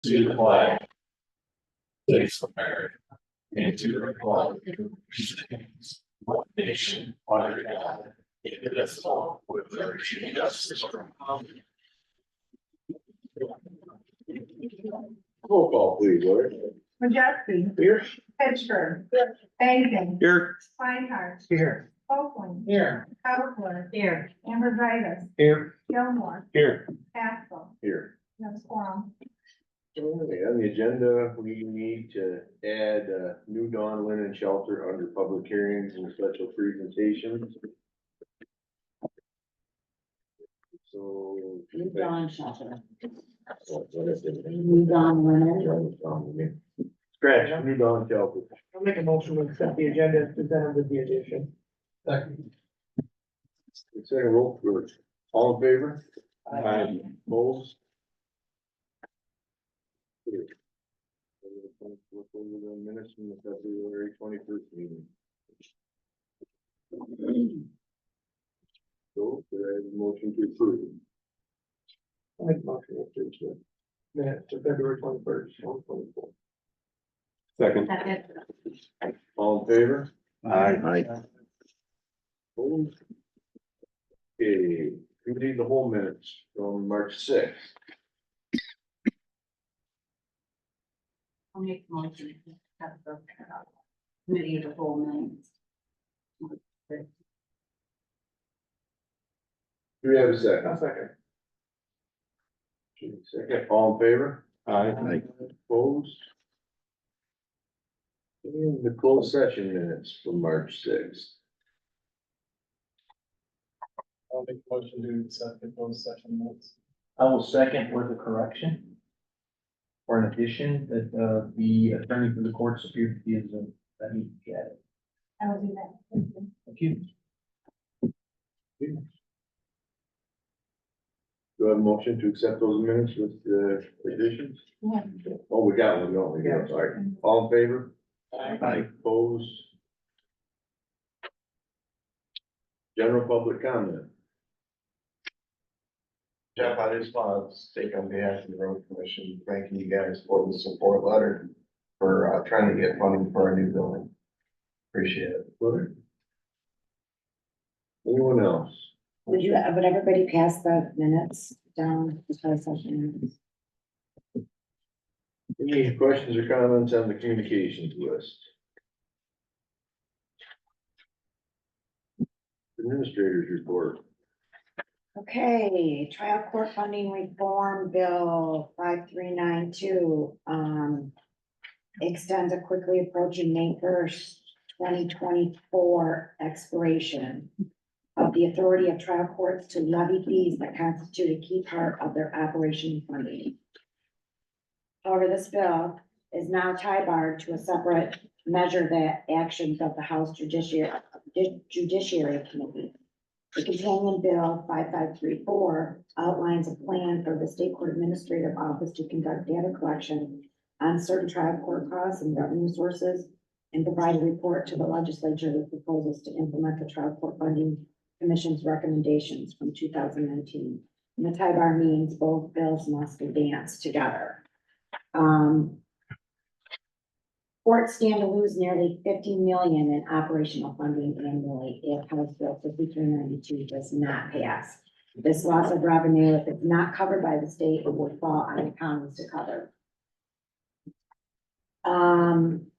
to the flag of the States of America, and to the republic which stands one nation under God, indivisible, with liberty and justice for all. Roll call, please, Lori. Majeski, Here. Pittsburgh, Bangor, Here. Feinhardt, Here. Oakland, Here. Cowler, here, Amber, Here. Gilmore, Here. Pascal, Here. Quorum. Okay, on the agenda, we need to add New Dawn Linen Shelter under public hearings and special presentations. So. New Dawn Shelter. What is it? New Dawn Women. Scratch, New Dawn Shelter. I'll make a motion to accept the agenda as presented with the addition. Second roll first. All in favor? Aye. Opposed? Look over the minutes from the February 21st meeting. So, could I have a motion to approve? I'll make a motion to approve the minutes to February 21st, 2024. Second. All in favor? Aye. Opposed? Okay, we need the whole minutes from March 6th. I'll make the motion to accept the committee of the whole minutes. Do we have a second? I'll second. Second, all in favor? Aye. Opposed? And the closed session minutes from March 6th. I'll make a motion to accept the closed session minutes. I will second with a correction. Or an addition that, the attorney for the courts appeared to be in the, that needs to be added. I will do that. Thank you. Do I have a motion to accept those minutes with the additions? Yeah. Oh, we got one, don't we? Yeah, sorry. All in favor? Aye. Opposed? General public comment. Jeff, I just want to speak on behalf of the road commission, thanking you guys for the support letter for trying to get funding for our new building. Appreciate it. Anyone else? Would everybody pass the minutes down the closed session minutes? Any questions or comments on the communications list? Administrators report. Okay, trial court funding reform bill 5392, extends a quickly approaching May 1st, 2024 expiration of the authority of trial courts to levy fees that constitute a key part of their operation funding. However, this bill is now tie-barred to a separate measure that actions of the House Judiciary Committee. The companion bill 5534 outlines a plan for the State Court Administrative Office to conduct data collection on certain trial court costs and revenue sources and provide a report to the legislature with proposals to implement the Trial Court Funding Commission's recommendations from 2019. And the tie bar means both bills must advance together. Courts stand to lose nearly 50 million in operational funding annually if House Bill 5392 does not pass. This loss of revenue, if it's not covered by the state, it would fall on the counties to cover. And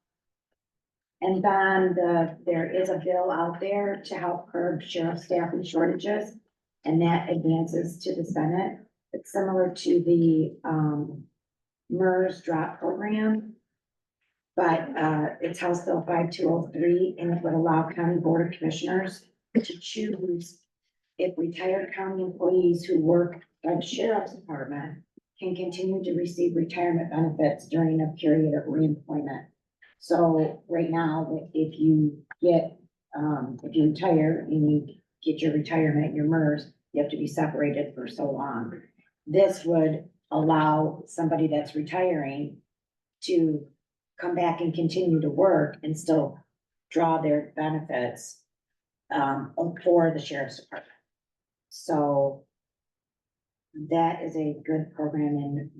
then there is a bill out there to help curb sheriff staffing shortages, and that advances to the Senate. It's similar to the MERS drop program. But it's House Bill 5203, and it would allow County Board of Commissioners to choose if retired county employees who work at the Sheriff's Department can continue to receive retirement benefits during a period of reemployment. So right now, if you retire and you get your retirement, your MERS, you have to be separated for so long. This would allow somebody that's retiring to come back and continue to work and still draw their benefits for the Sheriff's Department. So that is a good program and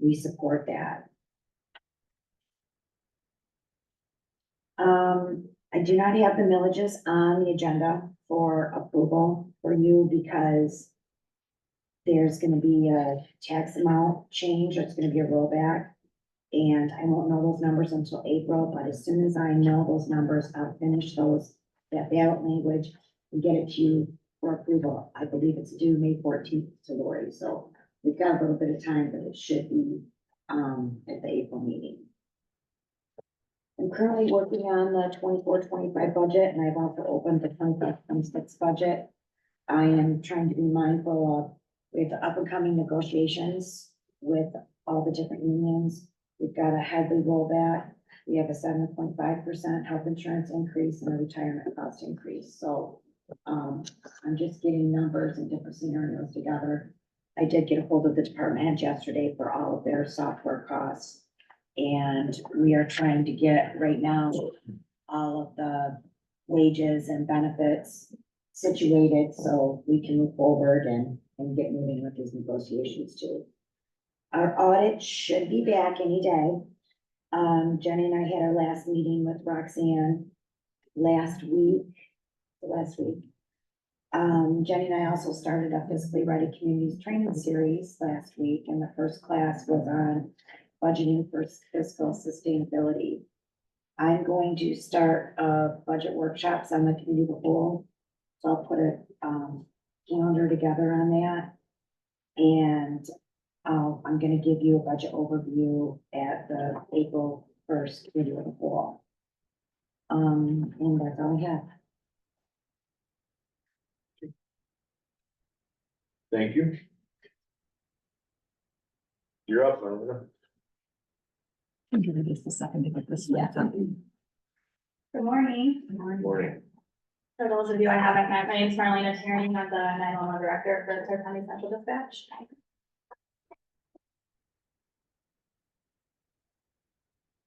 we support that. I do not have the millages on the agenda for approval for you because there's gonna be a tax amount change, it's gonna be a rollback. And I won't know those numbers until April, but as soon as I know those numbers, I'll finish that ballot language and get it to you for approval. I believe it's due May 14th to Lori, so we've got a little bit of time, but it should be, at the April meeting. I'm currently working on the 24-25 budget, and I've also opened the 25-26 budget. I am trying to be mindful of, we have the up and coming negotiations with all the different unions. We've got a Headley rollback. We have a 7.5% health insurance increase and a retirement cost increase. So I'm just getting numbers and different scenarios together. I did get a hold of the department heads yesterday for all of their software costs. And we are trying to get right now all of the wages and benefits situated so we can move forward and get moving with these negotiations too. Our audit should be back any day. Jenny and I had our last meeting with Roxanne last week. Jenny and I also started a Fiscally Ready Communities training series last week, and the first class was on budgeting for fiscal sustainability. I'm going to start budget workshops on the committee of the whole. So I'll put a calendar together on that. And I'm gonna give you a budget overview at the April 1st committee of the whole. And that's all I have. Thank you. You're up, Marlena. I'll give it just a second to get this one done. Good morning. Morning. For those of you I haven't met, my name is Marlena Tierney. I'm the 911 director for the Stark County Central Dispatch.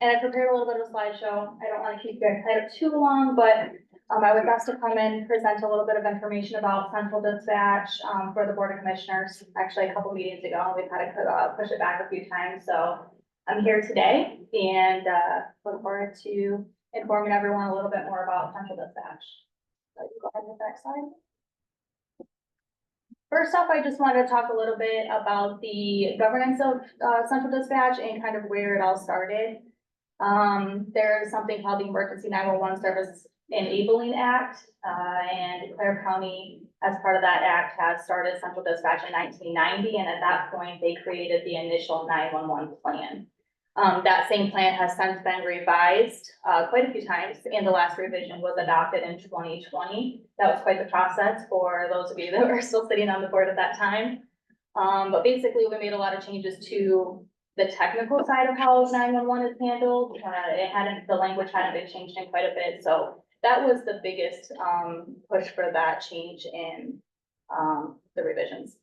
And I prepared a little bit of a slideshow. I don't want to keep you guys tied up too long, but I was asked to come in, present a little bit of information about Central Dispatch for the Board of Commissioners. Actually, a couple meetings ago, we've had to push it back a few times. So I'm here today and look forward to informing everyone a little bit more about Central Dispatch. So you go ahead with the next slide. First off, I just wanted to talk a little bit about the governance of Central Dispatch and kind of where it all started. There's something called the Emergency 911 Service Enabling Act, and Clare County, as part of that act, has started Central Dispatch in 1990, and at that point, they created the initial 911 plan. That same plan has since been revised quite a few times, and the last revision was adopted in 2020. That was quite the process for those of you that were still sitting on the board at that time. But basically, we made a lot of changes to the technical side of how 911 is handled. The language hadn't been changed in quite a bit, so that was the biggest push for that change in the revisions.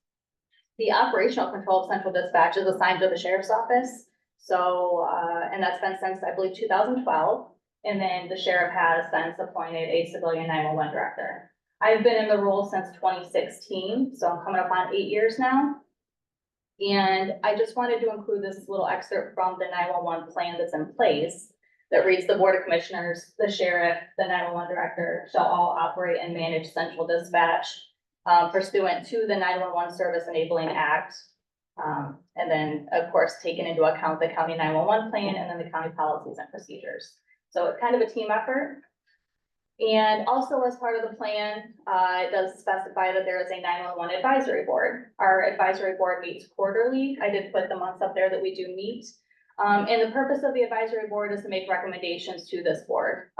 The operational control of Central Dispatch is assigned to the Sheriff's Office. So, and that's been since, I believe, 2012. And then the sheriff has since appointed a civilian 911 director. I've been in the role since 2016, so I'm coming up on 8 years now. And I just wanted to include this little excerpt from the 911 plan that's in place that reads: the Board of Commissioners, the sheriff, the 911 director shall all operate and manage Central Dispatch pursuant to the 911 Service Enabling Act. And then, of course, taking into account the county 911 plan and then the county policies and procedures. So it's kind of a team effort. And also, as part of the plan, it does specify that there is a 911 advisory board. Our advisory board meets quarterly. I did put the months up there that we do meet. And the purpose of the advisory board is to make recommendations to this board.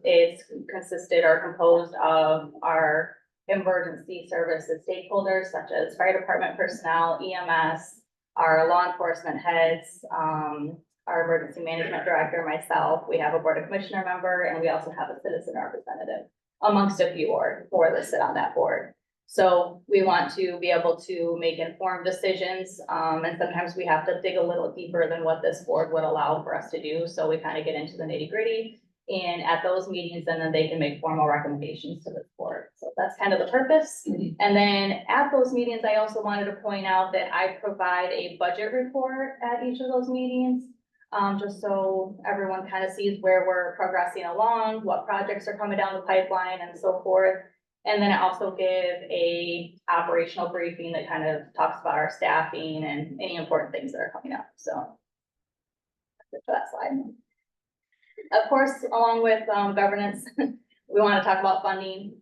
It's consisted or composed of our emergency services stakeholders, such as fire department personnel, EMS, our law enforcement heads, our emergency management director, myself. We have a board of commissioner member, and we also have a citizen representative, amongst a few more that sit on that board. So we want to be able to make informed decisions, and sometimes we have to dig a little deeper than what this board would allow for us to do. So we kind of get into the nitty-gritty, and at those meetings, and then they can make formal recommendations to this board. So That's kind of the purpose. And then at those meetings, I also wanted to point out that I provide a budget report at each of those meetings. Just so everyone kind of sees where we're progressing along, what projects are coming down the pipeline and so forth. And then I also give a operational briefing that kind of talks about our staffing and any important things that are coming up, so. That's it for that slide. Of course, along with governance, we want to talk about funding.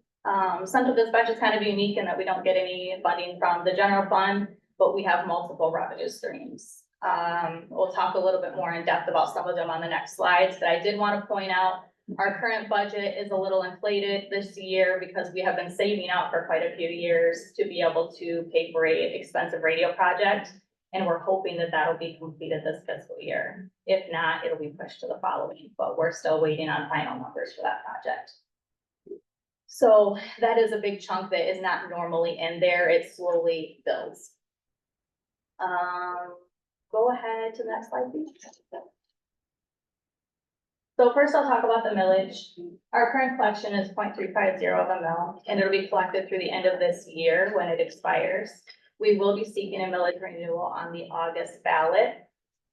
Central Dispatch is kind of unique in that we don't get any funding from the general fund, but we have multiple revenue streams. We'll talk a little bit more in depth about some of them on the next slides, but I did want to point out our current budget is a little inflated this year because we have been saving out for quite a few years to be able to pay for a expensive radio project. And we're hoping that that'll be completed this fiscal year. If not, it'll be pushed to the following, but we're still waiting on final numbers for that project. So that is a big chunk that is not normally in there. It slowly builds. Go ahead to the next slide, please. So first I'll talk about the millage. Our current collection is 0.350 of a mil, and it'll be collected through the end of this year when it expires. We will be seeking a millage renewal on the August ballot.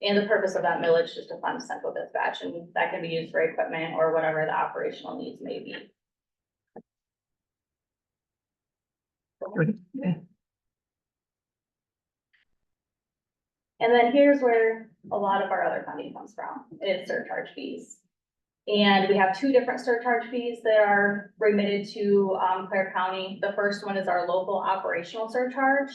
And the purpose of that millage is to fund Central Dispatch, and that can be used for equipment or whatever the operational needs may be. And then here's where a lot of our other funding comes from, is surcharge fees. And we have two different surcharge fees that are remitted to Clare County. The first one is our local operational surcharge.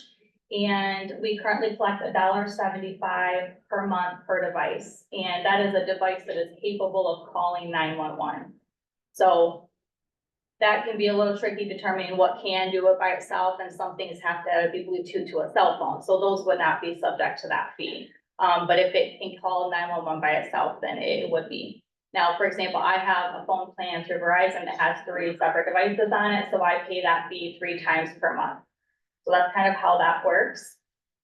And we currently collect $1.75 per month per device. And that is a device that is capable of calling 911. So that can be a little tricky determining what can do it by itself, and some things have to be Bluetooth to a cell phone. So those would not be subject to that fee. But if it can call 911 by itself, then it would be. Now, for example, I have a phone plan through Verizon that has 3 separate devices on it, so I pay that fee 3 times per month. So that's kind of how that works.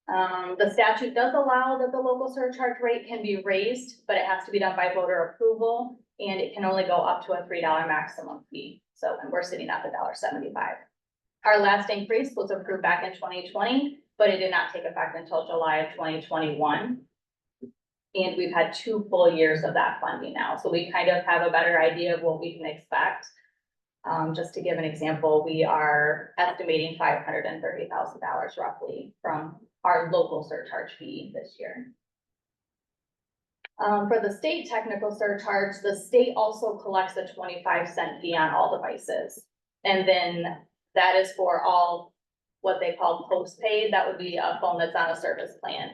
The statute does allow that the local surcharge rate can be raised, but it has to be done by voter approval, and it can only go up to a $3 maximum fee. So we're sitting at the $1.75. Our last increase was approved back in 2020, but it did not take effect until July of 2021. And we've had 2 full years of that funding now. So we kind of have a better idea of what we can expect. Just to give an example, we are estimating $530,000 roughly from our local surcharge fee this year. For the state technical surcharge, the state also collects a 25-cent fee on all devices. And then that is for all what they call postpaid. That would be a phone that's on a service plan.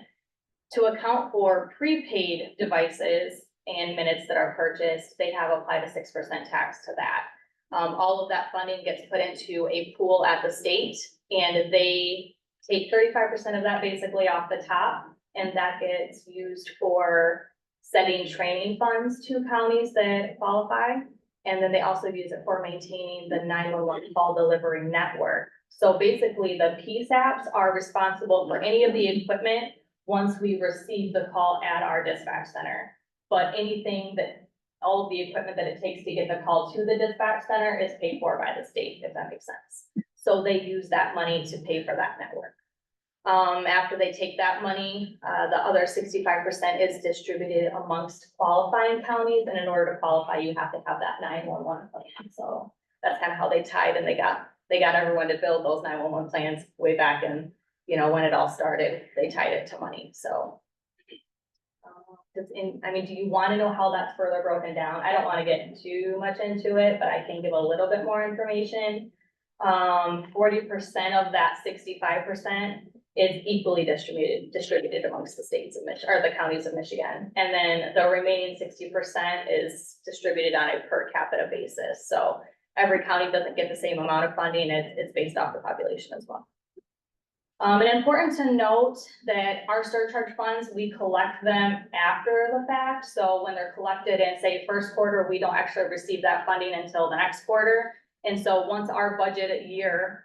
To account for prepaid devices and minutes that are purchased, they have applied a 6% tax to that. All of that funding gets put into a pool at the state, and they take 35% of that basically off the top, and that gets used for sending training funds to counties that qualify. And then they also use it for maintaining the 911 call delivery network. So basically the PSAPs are responsible for any of the equipment once we receive the call at our dispatch center. But anything that, all of the equipment that it takes to get the call to the dispatch center is paid for by the state, if that makes sense. So they use that money to pay for that network. After they take that money, the other 65% is distributed amongst qualifying counties. And in order to qualify, you have to have that 911 plan. So that's kind of how they tied, and they got everyone to build those 911 plans way back in, you know, when it all started. They tied it to money. So I mean, do you want to know how that's further broken down? I don't want to get too much into it, but I can give a little bit more information. 40% of that 65% is equally distributed amongst the states of Michigan, or the counties of Michigan. And then the remaining 60% is distributed on a per capita basis. So every county doesn't get the same amount of funding. It's based off the population as well. And important to note that our surcharge funds, we collect them after the fact. So when they're collected in, say, first quarter, we don't actually receive that funding until the next quarter. And so once our budget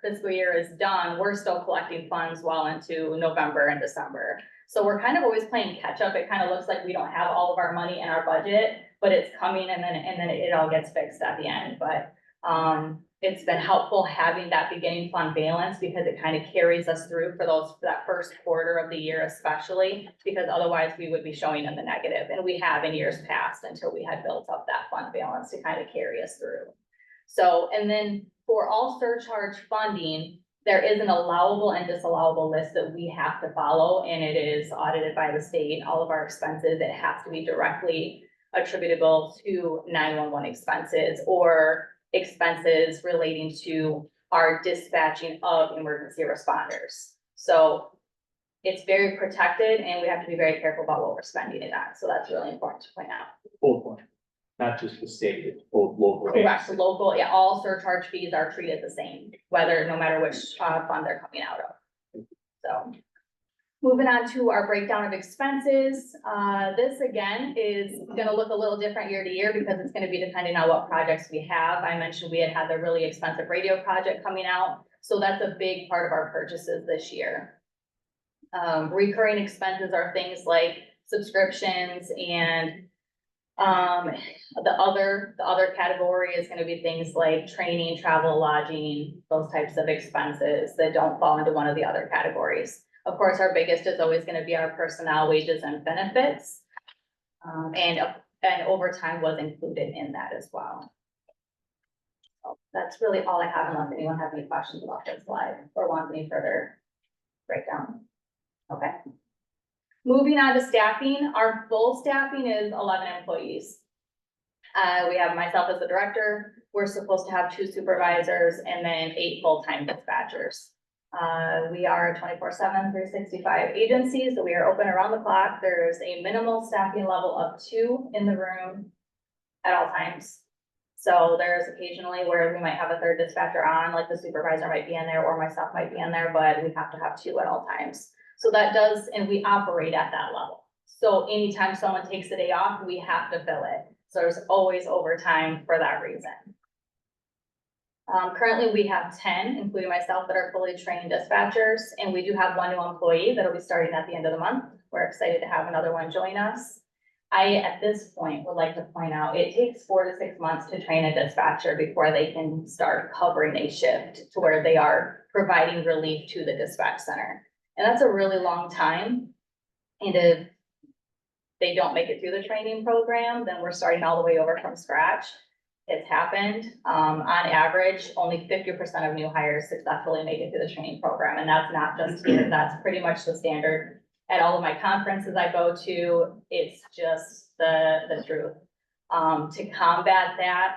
fiscal year is done, we're still collecting funds well into November and December. So we're kind of always playing catch up. It kind of looks like we don't have all of our money in our budget, but it's coming, and then it all gets fixed at the end. But it's been helpful having that beginning fund balance because it kind of carries us through for that first quarter of the year especially, because otherwise we would be showing in the negative, and we have in years past until we had built up that fund balance to kind of carry us through. So, and then for all surcharge funding, there is an allowable and disallowable list that we have to follow, and it is audited by the state. All of our expenses, it has to be directly attributable to 911 expenses or expenses relating to our dispatching of emergency responders. So it's very protected, and we have to be very careful about what we're spending it on. So that's really important to point out. Both one, not just the state, it's both local. and Correct, state. local, yeah, all surcharge fees are treated the same, whether, no matter which fund they're coming out of. So, moving on to our breakdown of expenses, this again is gonna look a little different year to year because it's gonna be depending on what projects we have. I mentioned we had the really expensive radio project coming out, so that's a big part of our purchases this year. Recurring expenses are things like subscriptions and the other category is gonna be things like training, travel, lodging, those types of expenses that don't fall into one of the other categories. Of course, our biggest is always gonna be our personnel wages and benefits. And overtime was included in that as well. So that's really all I have unless anyone has any questions about this slide or wants any further breakdown. Okay. Moving on to staffing, our full staffing is 11 employees. We have myself as the director, we're supposed to have 2 supervisors and then 8 full-time dispatchers. We are a 24/7, 365 agency, so we are open around the clock. There's a minimal staffing level of 2 in the room at all times. So there's occasionally where we might have a third dispatcher on, like the supervisor might be in there or myself might be in there, but we have to have 2 at all times. So that does, and we operate at that level. So anytime someone takes a day off, we have to fill it. So there's always overtime for that reason. Currently we have 10, including myself, that are fully trained dispatchers, and we do have 1 new employee that'll be starting at the end of the month. We're excited to have another one join us. I, at this point, would like to point out, it takes 4 to 6 months to train a dispatcher before they can start covering a shift to where they are providing relief to the dispatch center. And that's a really long time. And if they don't make it through the training program, then we're starting all the way over from scratch. It's happened. On average, only 50% of new hires successfully make it through the training program. And that's not just here, that's pretty much the standard. At all of my conferences I go to, it's just the truth. To combat that,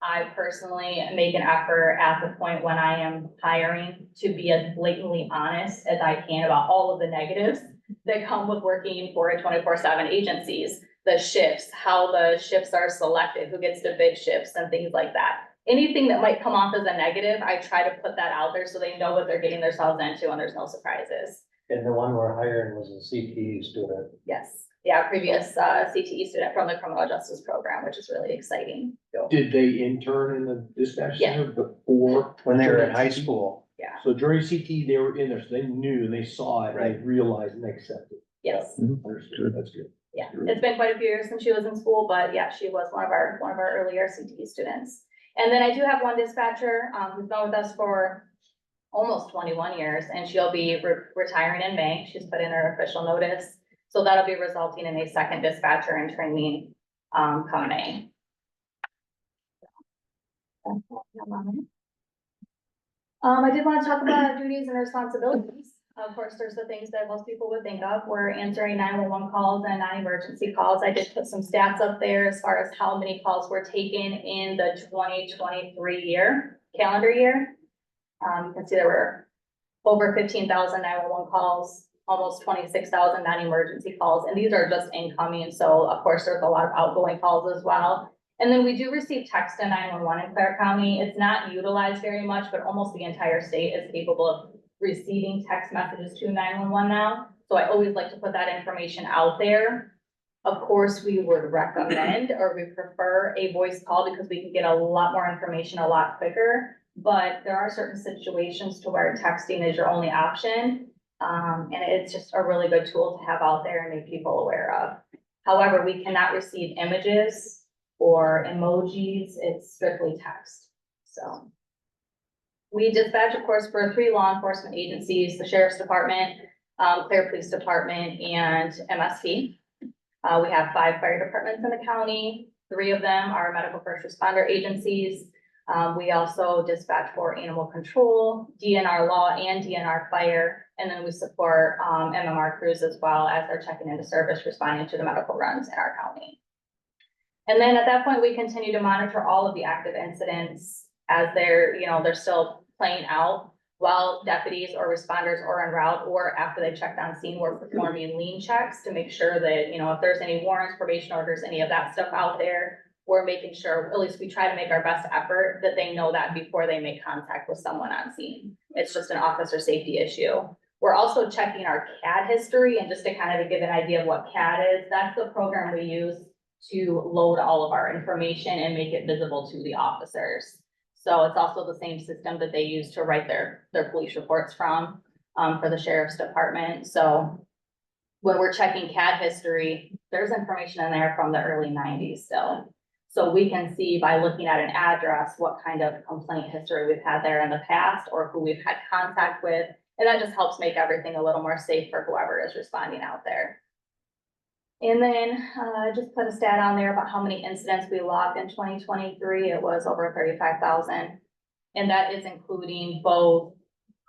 I personally make an effort at the point when I am hiring to be as blatantly honest as I can about all of the negatives that come with working for a 24/7 agencies. The shifts, how the shifts are selected, who gets to bid shifts and things like that. Anything that might come off as a negative, I try to put that out there so they know what they're getting themselves into and there's no surprises. And the one we're hiring was a CTE student. Yes, yeah, previous CTE student from the criminal justice program, which is really exciting. So, Did they intern in the dispatch Yeah. center before? When they were in during high CT? school. yeah, So during CT, they were in there, so they knew, and they saw it, and they realized and they accepted. yes. Understood, that's good. Yeah, it's been quite a few years since she was in school, but yeah, she was one of our earlier CTE students. And then I do have one dispatcher, who's been with us for almost 21 years, and she'll be retiring in May. She's put in her official notice. So that'll be resulting in a second dispatcher in training, come May. I did want to talk about our duties and responsibilities. Of course, there's the things that most people would think of. We're answering 911 calls and non-emergency calls. I did put some stats up there as far as how many calls were taken in the 2023 calendar year. You can see there were over 15,000 911 calls, almost 26,000 non-emergency calls, and these are just incoming. So of course, there's a lot of outgoing calls as well. And then we do receive text to 911 in Clare County. It's not utilized very much, but almost the entire state is capable of receiving text messages to 911 now. So I always like to put that information out there. Of course, we would recommend or we prefer a voice call because we can get a lot more information a lot quicker. But there are certain situations to where texting is your only option. And it's just a really good tool to have out there and make people aware of. However, we cannot receive images or emojis. It's strictly text. So We dispatch, of course, for 3 law enforcement agencies, the Sheriff's Department, Clare Police Department, and MSP. We have 5 fire departments in the county. 3 of them are medical first responder agencies. We also dispatch for animal control, DNR law, and DNR fire. And then we support MMR crews as well as they're checking into service, responding to the medical runs in our county. And then at that point, we continue to monitor all of the active incidents as they're still playing out while deputies or responders are en route, or after they checked on scene, we're performing lean checks to make sure that, if there's any warrants, probation orders, any of that stuff out there, we're making sure, at least we try to make our best effort that they know that before they make contact with someone on scene. It's just an officer safety issue. We're also checking our CAD history, and just to kind of give an idea of what CAD is, that's the program we use to load all of our information and make it visible to the officers. So it's also the same system that they use to write their police reports from, for the Sheriff's Department. So when we're checking CAD history, there's information in there from the early 90s still. So we can see by looking at an address, what kind of complaint history we've had there in the past or who we've had contact with. And that just helps make everything a little more safe for whoever is responding out there. And then just put a stat on there about how many incidents we logged in 2023. It was over 35,000. And that is including both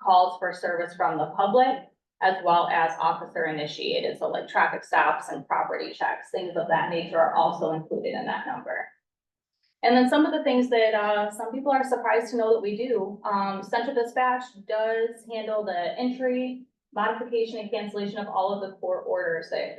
calls for service from the public as well as officer initiated. So like traffic stops and property checks, things of that nature are also included in that number. And then some of the things that some people are surprised to know that we do. Central Dispatch does handle the entry, modification, and cancellation of all of the court orders that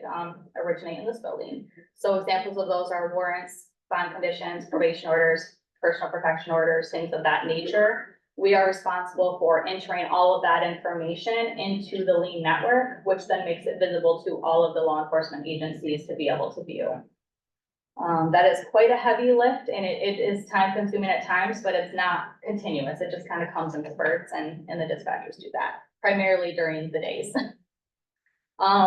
originate in this building. So examples of those are warrants, bond conditions, probation orders, personal protection orders, things of that nature. We are responsible for entering all of that information into the Lean network, which then makes it visible to all of the law enforcement agencies to be able to view. That is quite a heavy lift, and it is time consuming at times, but it's not continuous. It just kind of comes in spurts, and the dispatchers do that primarily during the days.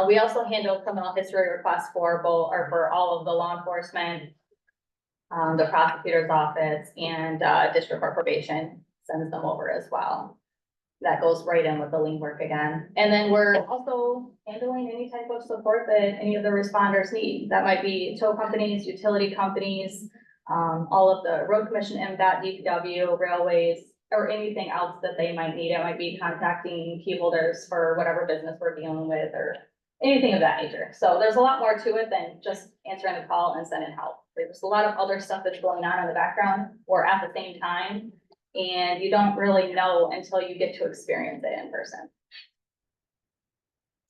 We also handle criminal history requests for all of the law enforcement, the prosecutor's office, and district court probation sends them over as well. That goes right in with the Lean work again. And then we're also handling any type of support that any of the responders need. That might be tow companies, utility companies, all of the road commission, MDOT, DPW, railways, or anything else that they might need. It might be contacting key holders for whatever business we're dealing with or anything of that nature. So there's a lot more to it than just answering the call and sending help. There's a lot of other stuff that's going on in the background or at the same time. And you don't really know until you get to experience it in person.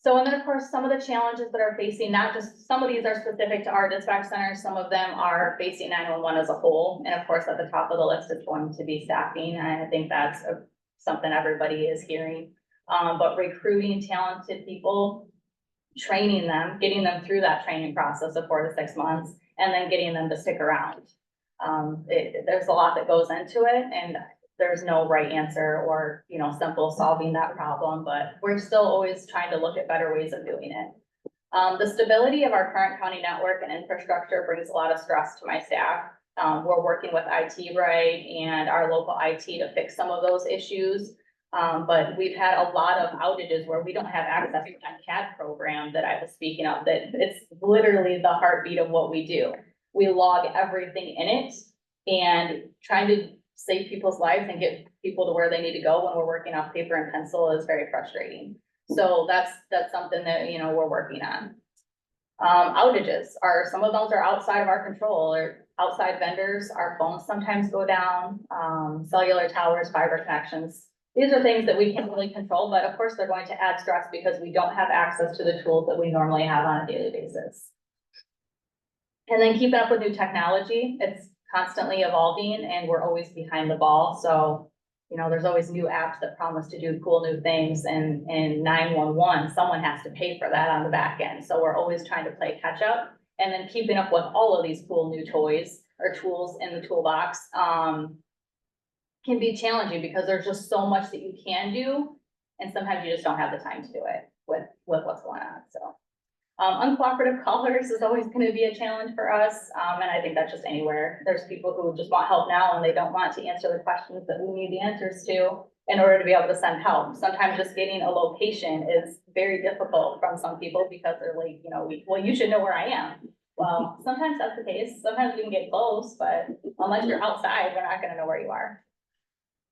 So, and then of course, some of the challenges that are facing, not just, some of these are specific to our dispatch centers, some of them are facing 911 as a whole. And of course, at the top of the list is going to be staffing. And I think that's something everybody is hearing. But recruiting talented people, training them, getting them through that training process of 4 to 6 months, and then getting them to stick around. There's a lot that goes into it, and there's no right answer or, simple solving that problem, but we're still always trying to look at better ways of doing it. The stability of our current county network and infrastructure brings a lot of stress to my staff. We're working with IT Right and our local IT to fix some of those issues. But we've had a lot of outages where we don't have access to that CAD program that I was speaking of, that it's literally the heartbeat of what we do. We log everything in it, and trying to save people's lives and get people to where they need to go when we're working off paper and pencil is very frustrating. So that's something that, we're working on. Outages are, some of those are outside of our control, or outside vendors. Our phones sometimes go down, cellular towers, fiber connections. These are things that we can't really control, but of course they're going to add stress because we don't have access to the tools that we normally have on a daily basis. And then keeping up with new technology, it's constantly evolving and we're always behind the ball. So, there's always new apps that promise to do cool new things, and in 911, someone has to pay for that on the back end. So we're always trying to play catch up, and then keeping up with all of these cool new toys or tools in the toolbox can be challenging because there's just so much that you can do. And sometimes you just don't have the time to do it with what's going on. So uncooperative callers is always going to be a challenge for us. And I think that's just anywhere. There's people who just want help now and they don't want to answer the questions that we need the answers to. in order to be able to send help. Sometimes just getting a location is very difficult from some people because they're like, you know, well, you should know where I am. Well, sometimes that's the case. Sometimes we can get close, but unless you're outside, we're not gonna know where you are.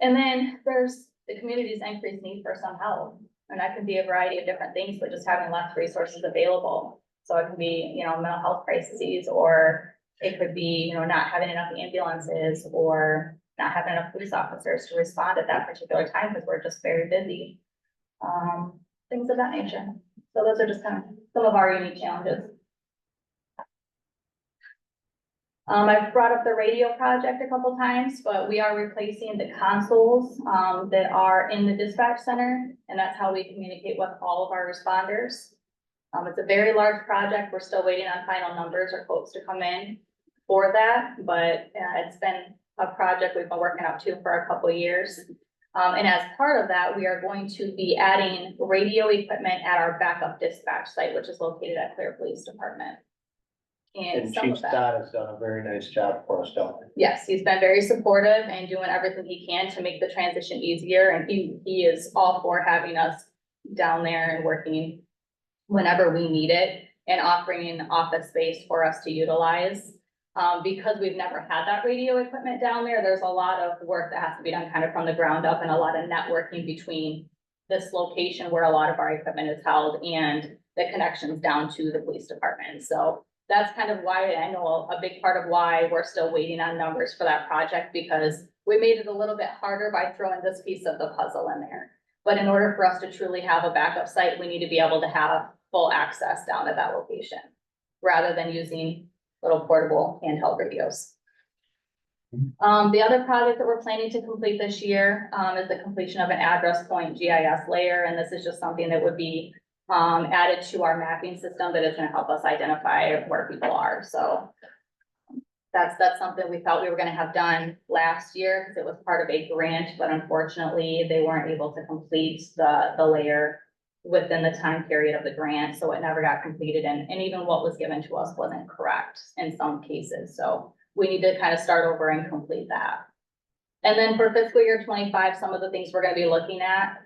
And then there's the community's increased need for some help. And that can be a variety of different things, but just having less resources available. So it can be, you know, mental health crises, or it could be, you know, not having enough ambulances, or not having enough police officers to respond at that particular time because we're just very busy. Things of that nature. So those are just kind of some of our unique challenges. I've brought up the radio project a couple times, but we are replacing the consoles, that are in the dispatch center, and that's how we communicate with all of our responders. It's a very large project. We're still waiting on final numbers or quotes to come in for that, but it's been a project we've been working out to for a couple of years. And as part of that, we are going to be adding radio equipment at our backup dispatch site, which is located at Clear Police Department. And some Chief of that- Scott has done a very nice job for us down there. Yes, he's been very supportive and doing everything he can to make the transition easier, and he is all for having us down there and working whenever we need it, and offering an office space for us to utilize. Because we've never had that radio equipment down there, there's a lot of work that has to be done kind of from the ground up, and a lot of networking between this location where a lot of our equipment is held and the connections down to the police department. So that's kind of why, I know a big part of why we're still waiting on numbers for that project, because we made it a little bit harder by throwing this piece of the puzzle in there. But in order for us to truly have a backup site, we need to be able to have full access down at that location, rather than using little portable handheld radios. The other project that we're planning to complete this year, is the completion of an address point GIS layer, and this is just something that would be added to our mapping system that is gonna help us identify where people are, so. That's something we thought we were gonna have done last year, because it was part of a grant, but unfortunately, they weren't able to complete the layer within the time period of the grant, so it never got completed, and even what was given to us wasn't correct in some cases, so we need to kind of start over and complete that. And then for fiscal year 25, some of the things we're gonna be looking at,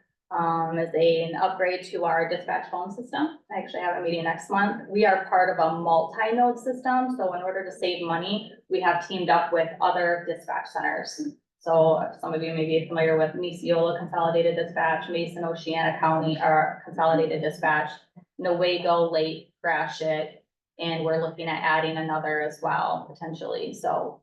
is an upgrade to our dispatch phone system. I actually have a meeting next month. We are part of a multi-node system, so in order to save money, we have teamed up with other dispatch centers. So some of you may be familiar with Misiola Consolidated Dispatch, Mason, Oceana County, our Consolidated Dispatch, Newaygo, Lake, Gratiot, and we're looking at adding another as well, potentially. So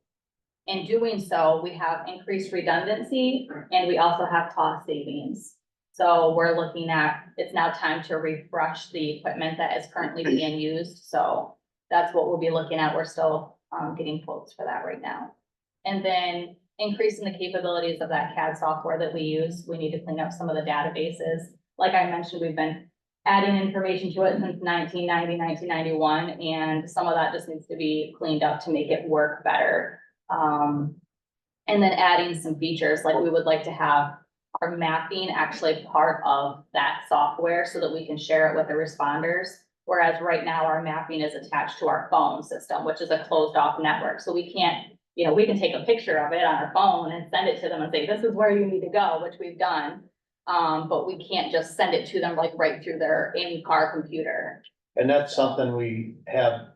in doing so, we have increased redundancy, and we also have cost savings. So we're looking at, it's now time to refresh the equipment that is currently being used. So that's what we'll be looking at. We're still getting quotes for that right now. And then increasing the capabilities of that CAD software that we use. We need to clean up some of the databases. Like I mentioned, we've been adding information to it since 1990, 1991, and some of that just needs to be cleaned up to make it work better. And then adding some features, like we would like to have our mapping actually part of that software so that we can share it with the responders. Whereas right now our mapping is attached to our phone system, which is a closed off network. So we can't, you know, we can take a picture of it on our phone and send it to them and say, this is where you need to go, which we've done. But we can't just send it to them like right through their in-car computer. And that's something we have,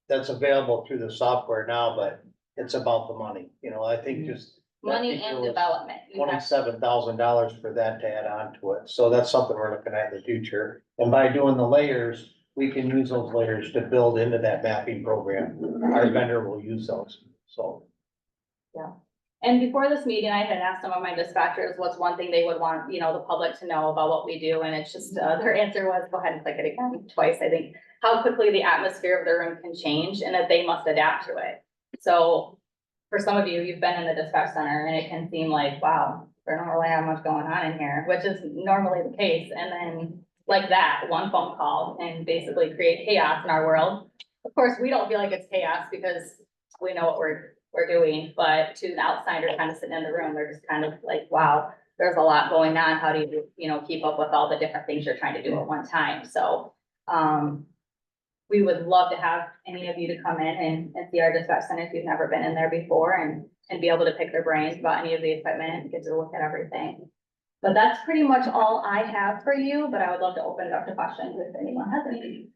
that's available through the software now, but it's about the money, you know, I think just. Money and development. You have- $27,000 for that to add on to it, so that's something we're looking at in the future. And by doing the layers, we can use those layers to build into that mapping program. Our vendor will use those, so. And before this meeting, I had asked some of my dispatchers what's one thing they would want, you know, the public to know about what we do, and it's just, their answer was, go ahead and click it again twice, I think, how quickly the atmosphere of the room can change and that they must adapt to it. So for some of you, you've been in the dispatch center and it can seem like, wow, we don't really have much going on in here, which is normally the case. And then like that, one phone call and basically create chaos in our world. Of course, we don't feel like it's chaos because we know what we're doing, but to an outsider kind of sitting in the room, they're just kind of like, wow, there's a lot going on. How do you, you know, keep up with all the different things you're trying to do at one time? So, we would love to have any of you to come in and see our dispatch center if you've never been in there before and be able to pick their brains about any of the equipment and get to look at everything. But that's pretty much all I have for you, but I would love to open it up to questions if anyone has any.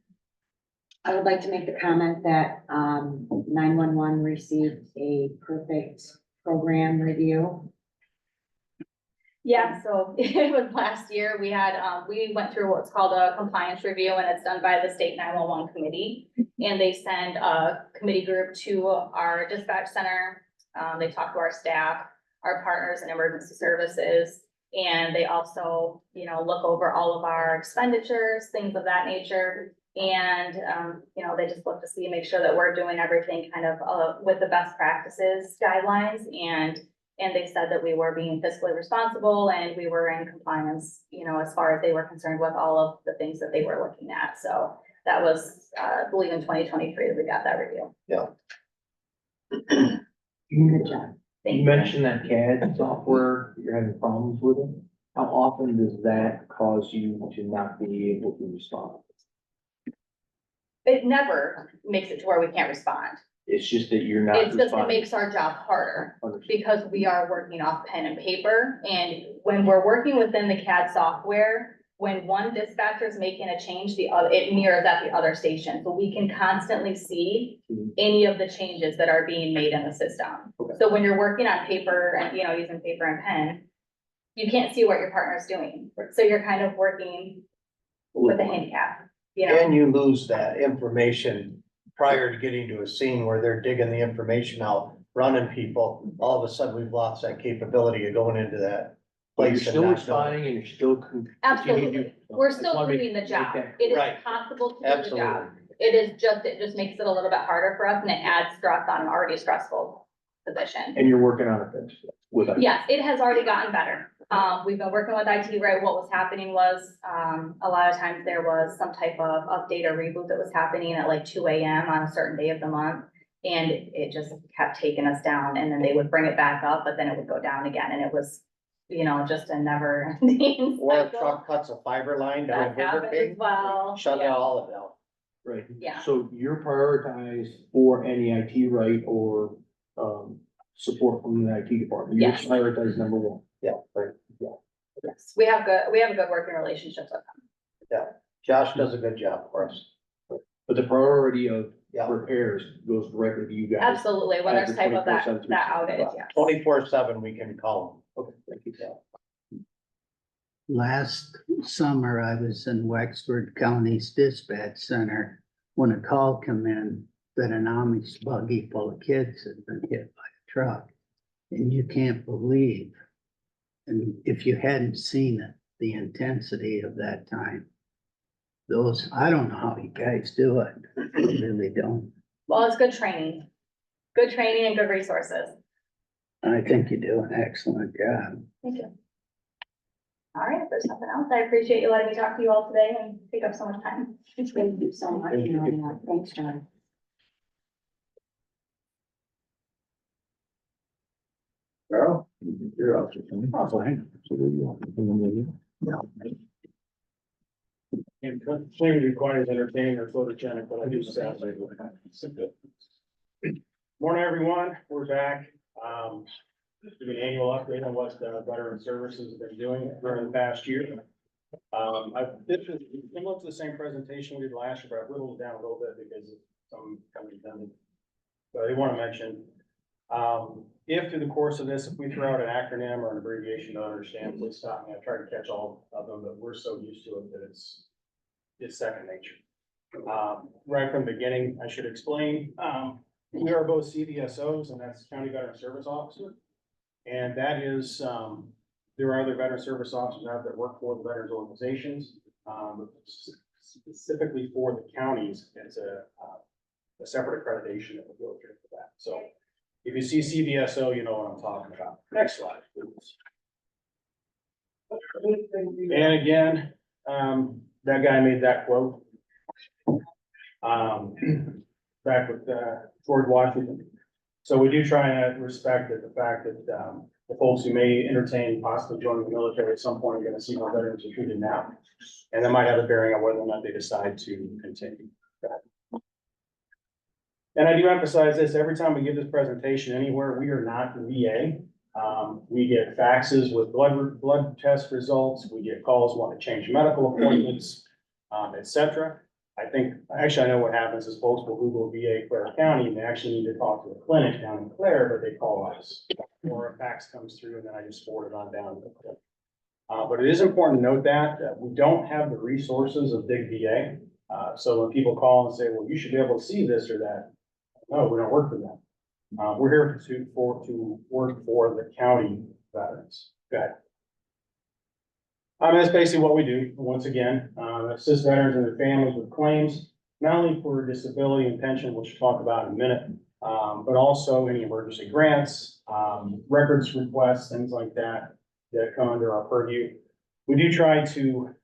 I would like to make the comment that, 911 received a perfect program review. Yeah, so it was last year, we had, we went through what's called a compliance review, and it's done by the state 911 committee. And they send a committee group to our dispatch center, they talk to our staff, our partners in emergency services. And they also, you know, look over all of our expenditures, things of that nature. And, you know, they just look to see, make sure that we're doing everything kind of, with the best practices guidelines. And they said that we were being fiscally responsible and we were in compliance, you know, as far as they were concerned with all of the things that they were looking at. So that was, I believe in 2023 that we got that review. Good job. Thank You you. mentioned that CAD software, you're having problems with it. How often does that cause you to not be able to respond? It never makes it to where we can't respond. It's just that you're not It's just, it responding. makes our job harder. Understood. Because we are working off pen and paper, and when we're working within the CAD software, when one dispatcher is making a change, the other, it mirrors at the other station, so we can constantly see any of the changes that are being made in the system. Okay. So when you're working on paper and, you know, using paper and pen, you can't see what your partner's doing, so you're kind of working with a handicap, you know? And you lose that information prior to getting to a scene where they're digging the information out, running people. All of a sudden, we've lost that capability of going into that But you're place. and still not knowing. responding and you're still. Absolutely. We're I just still wanna make- doing the make job. that- It is Right. possible to do the job. Absolutely. It just makes it a little bit harder for us, and it adds stress on an already stressful position. And you're working on it with us. Yes, it has already gotten better. We've been working with IT, right? What was happening was, a lot of times there was some type of update or reboot that was happening at like 2 AM on a certain day of the month. And it just kept taking us down, and then they would bring it back up, but then it would go down again, and it was, you know, just a never ending Or a cycle. truck cuts a fiber line down That Burger happens as King, well. shut it Yeah. all of it out. Right. Yeah. So you're prioritized for any IT right or, support from the IT department. You're Yes. prioritized number one. Yeah, right. Yes, we have a good working relationship with them. Josh does a good job for us. But the priority of Yeah. repairs goes directly to you guys. Absolutely, when there's As a type of that 24/7, outage, yes. 24/7, we can call Okay, thank you. Last summer, I was in Wexford County's dispatch center when a call come in that an Amish buggy full of kids had been hit by a truck. And you can't believe, and if you hadn't seen it, the intensity of that time. Those, I don't know how you guys do it. I really don't. Well, it's good training. Good training and good resources. I think you do an excellent job. Thank you. All right, if there's nothing else, I appreciate you letting me talk to you all today and take up so much time. Thank you so much. Maria. Thanks, John. Carl? You're up. Oh, fine. And claim requires entertaining or photogenic, but I do sound like. Morning, everyone, we're back. Do an annual update on what the veteran services have been doing during the past year. This is similar to the same presentation we did last year, but I've whittled it down a little bit because of some companies done. But I want to mention, if through the course of this, if we throw out an acronym or an abbreviation to understand, please stop me. I've tried to catch all of them, but we're so used to it that it's second nature. Right from the beginning, I should explain, we are both CVSOs, and that's County Veteran Service Officer. And that is, there are other veteran service officers out that work for the veterans organizations, specifically for the counties. It's a separate accreditation that will go through for that. So if you see CVSO, you know what I'm talking about. Next slide, please. And again, that guy made that quote. Back with, George Washington. So we do try and respect that the fact that, the folks who may entertain possibly joining the military at some point are gonna see how veterans are treated now. And that might have a bearing on whether or not they decide to continue. And I do emphasize this, every time we give this presentation anywhere, we are not the VA. We get faxes with blood test results, we get calls wanting to change medical appointments, et cetera. I think, actually, I know what happens is folks will Google VA Clare County and they actually need to talk to a clinic down in Clare, but they call us. Or a fax comes through and then I just forward it on down to the clinic. But it is important to note that we don't have the resources of big VA. So when people call and say, well, you should be able to see this or that, no, we don't work for them. We're here to work for the county veterans. Okay. That's basically what we do. Once again, assist veterans and their families with claims, not only for disability and pension, which we'll talk about in a minute, but also any emergency grants, records requests, things like that, that come under our purview. We do try to,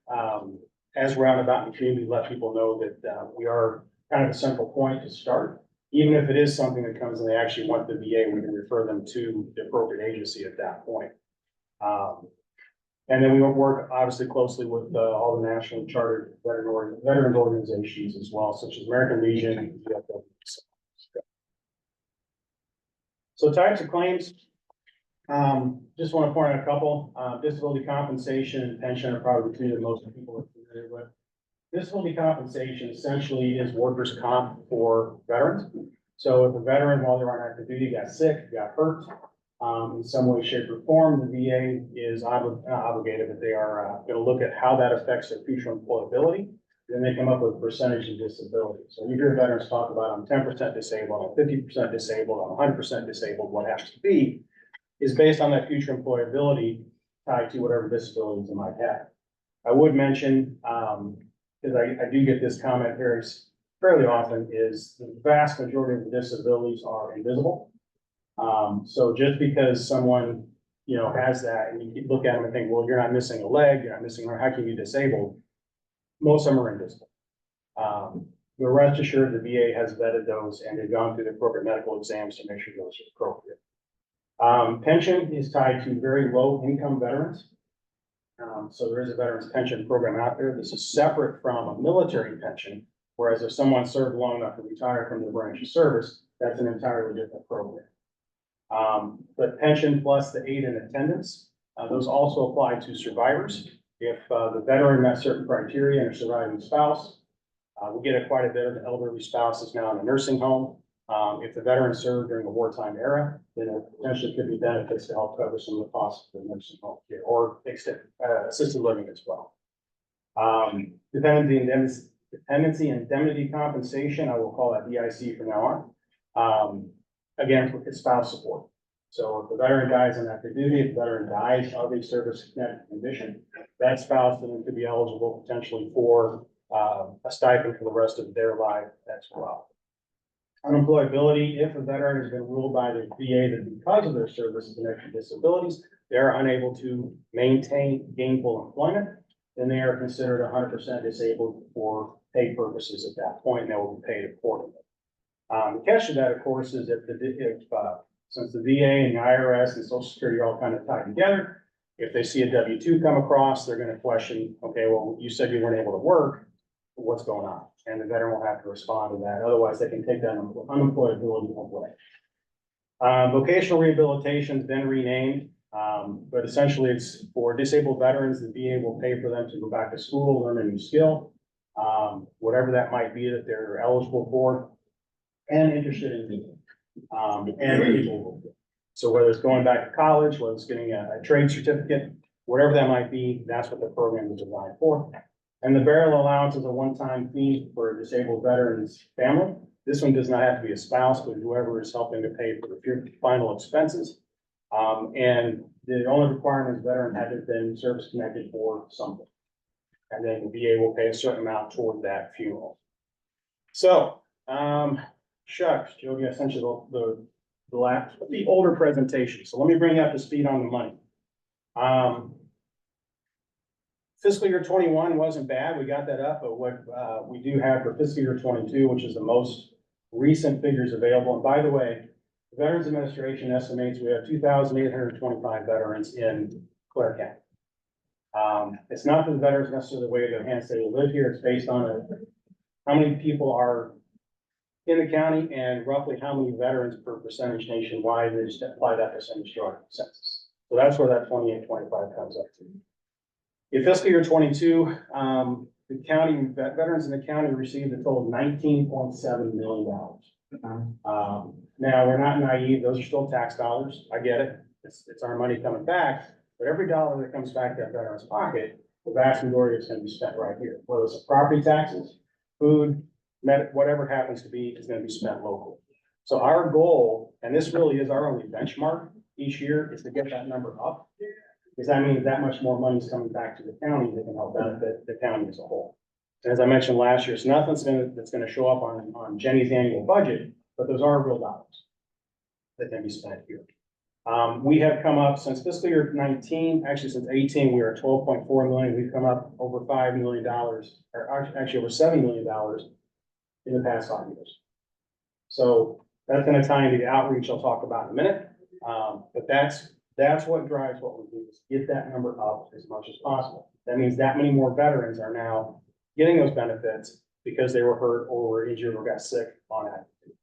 as roundabout in the community, let people know that we are kind of a central point to start. Even if it is something that comes and they actually want the VA, we can refer them to the appropriate agency at that point. And then we work obviously closely with all the national chartered veterans organizations as well, such as American Legion and VFW. So types of claims. Just want to point out a couple. Disability compensation and pension are probably the two that most people are familiar with. Disability compensation essentially is workers' comp for veterans. So if a veteran, while they're on active duty, got sick, got hurt, in some way, shape, or form, the VA is not obligated, but they are going to look at how that affects their future employability. Then they come up with a percentage of disability. So you hear veterans talk about I'm 10% disabled, I'm 50% disabled, I'm 100% disabled, what happens to be is based on that future employability tied to whatever disabilities they might have. I would mention, because I do get this comment fairly often, is the vast majority of the disabilities are invisible. So just because someone, has that and you look at them and think, well, you're not missing a leg, you're not missing, or how can you be disabled? Most of them are invisible. But rest assured, the VA has vetted those and they've gone through the appropriate medical exams to make sure those are appropriate. Pension is tied to very low income veterans. So there is a veterans pension program out there. This is separate from a military pension, whereas if someone served long enough to retire from the branch of service, that's an entirely different program. But pension plus the aid and attendance, those also apply to survivors. If the veteran met certain criteria and a surviving spouse, we get quite a bit of the elderly spouses now in a nursing home. If the veteran served during the wartime era, then there potentially could be benefits to help cover some of the costs of the nursing home care or assisted living as well. Dependency indemnity compensation, I will call that DIC from now on. Again, for spouse support. So if the veteran dies on active duty, if the veteran dies of a service-connected condition, that spouse then could be eligible potentially for a stipend for the rest of their life as well. Unemployability, if a veteran has been ruled by the VA that because of their service-connected disabilities, they are unable to maintain gainful employment, then they are considered 100% disabled for pay purposes at that point, and they will be paid accordingly. The catch to that, of course, is since the VA and the IRS and Social Security are all kind of tied together, if they see a W-2 come across, they're going to question, okay, well, you said you weren't able to work, what's going on? And the veteran will have to respond to that. Otherwise, they can take that unemployability away. Vocational rehabilitation has been renamed, but essentially it's for disabled veterans. The VA will pay for them to go back to school, learn a new skill, whatever that might be that they're eligible for and interested in doing. And people. So whether it's going back to college, whether it's getting a trade certificate, whatever that might be, that's what the program is designed for. And the burial allowance is a one-time fee for a disabled veteran's family. This one does not have to be a spouse, but whoever is helping to pay for the final expenses. And the only requirement is the veteran had to have been service connected for something. And then the VA will pay a certain amount toward that funeral. So, shucks, Jody, I sent you the older presentation. So let me bring you up to speed on the money. Fiscal year 21 wasn't bad. We got that up, but what we do have for fiscal year 22, which is the most recent figures available. And by the way, the Veterans Administration estimates we have 2,825 veterans in Clare County. It's not that the veterans necessarily wave their hands say they live here. It's based on how many people are in the county and roughly how many veterans per percentage nationwide, they just apply that percentage to our census. So that's where that 28.25 comes up to. In fiscal year 22, the county, veterans in the county received a total of $19.7 million. Now, we're not naive, those are still tax dollars, I get it, it's our money coming back, but every dollar that comes back to that veteran's pocket, the vast majority is gonna be spent right here, whether it's property taxes, food, whatever happens to be, is gonna be spent locally. So our goal, and this really is our only benchmark each year, is to get that number up. Because that means that much more money is coming back to the county that can help benefit the county as a whole. And as I mentioned last year, it's nothing that's gonna show up on Jenny's annual budget, but those are real dollars that can be spent here. We have come up since fiscal year 19, actually since 18, we were at 12.4 million. We've come up over $5 million, or actually over $7 million in the past 5 years. So that's gonna tie into the outreach I'll talk about in a minute. But that's what drives what we do, is get that number up as much as possible. That means that many more veterans are now getting those benefits because they were hurt or were injured or got sick on active duty.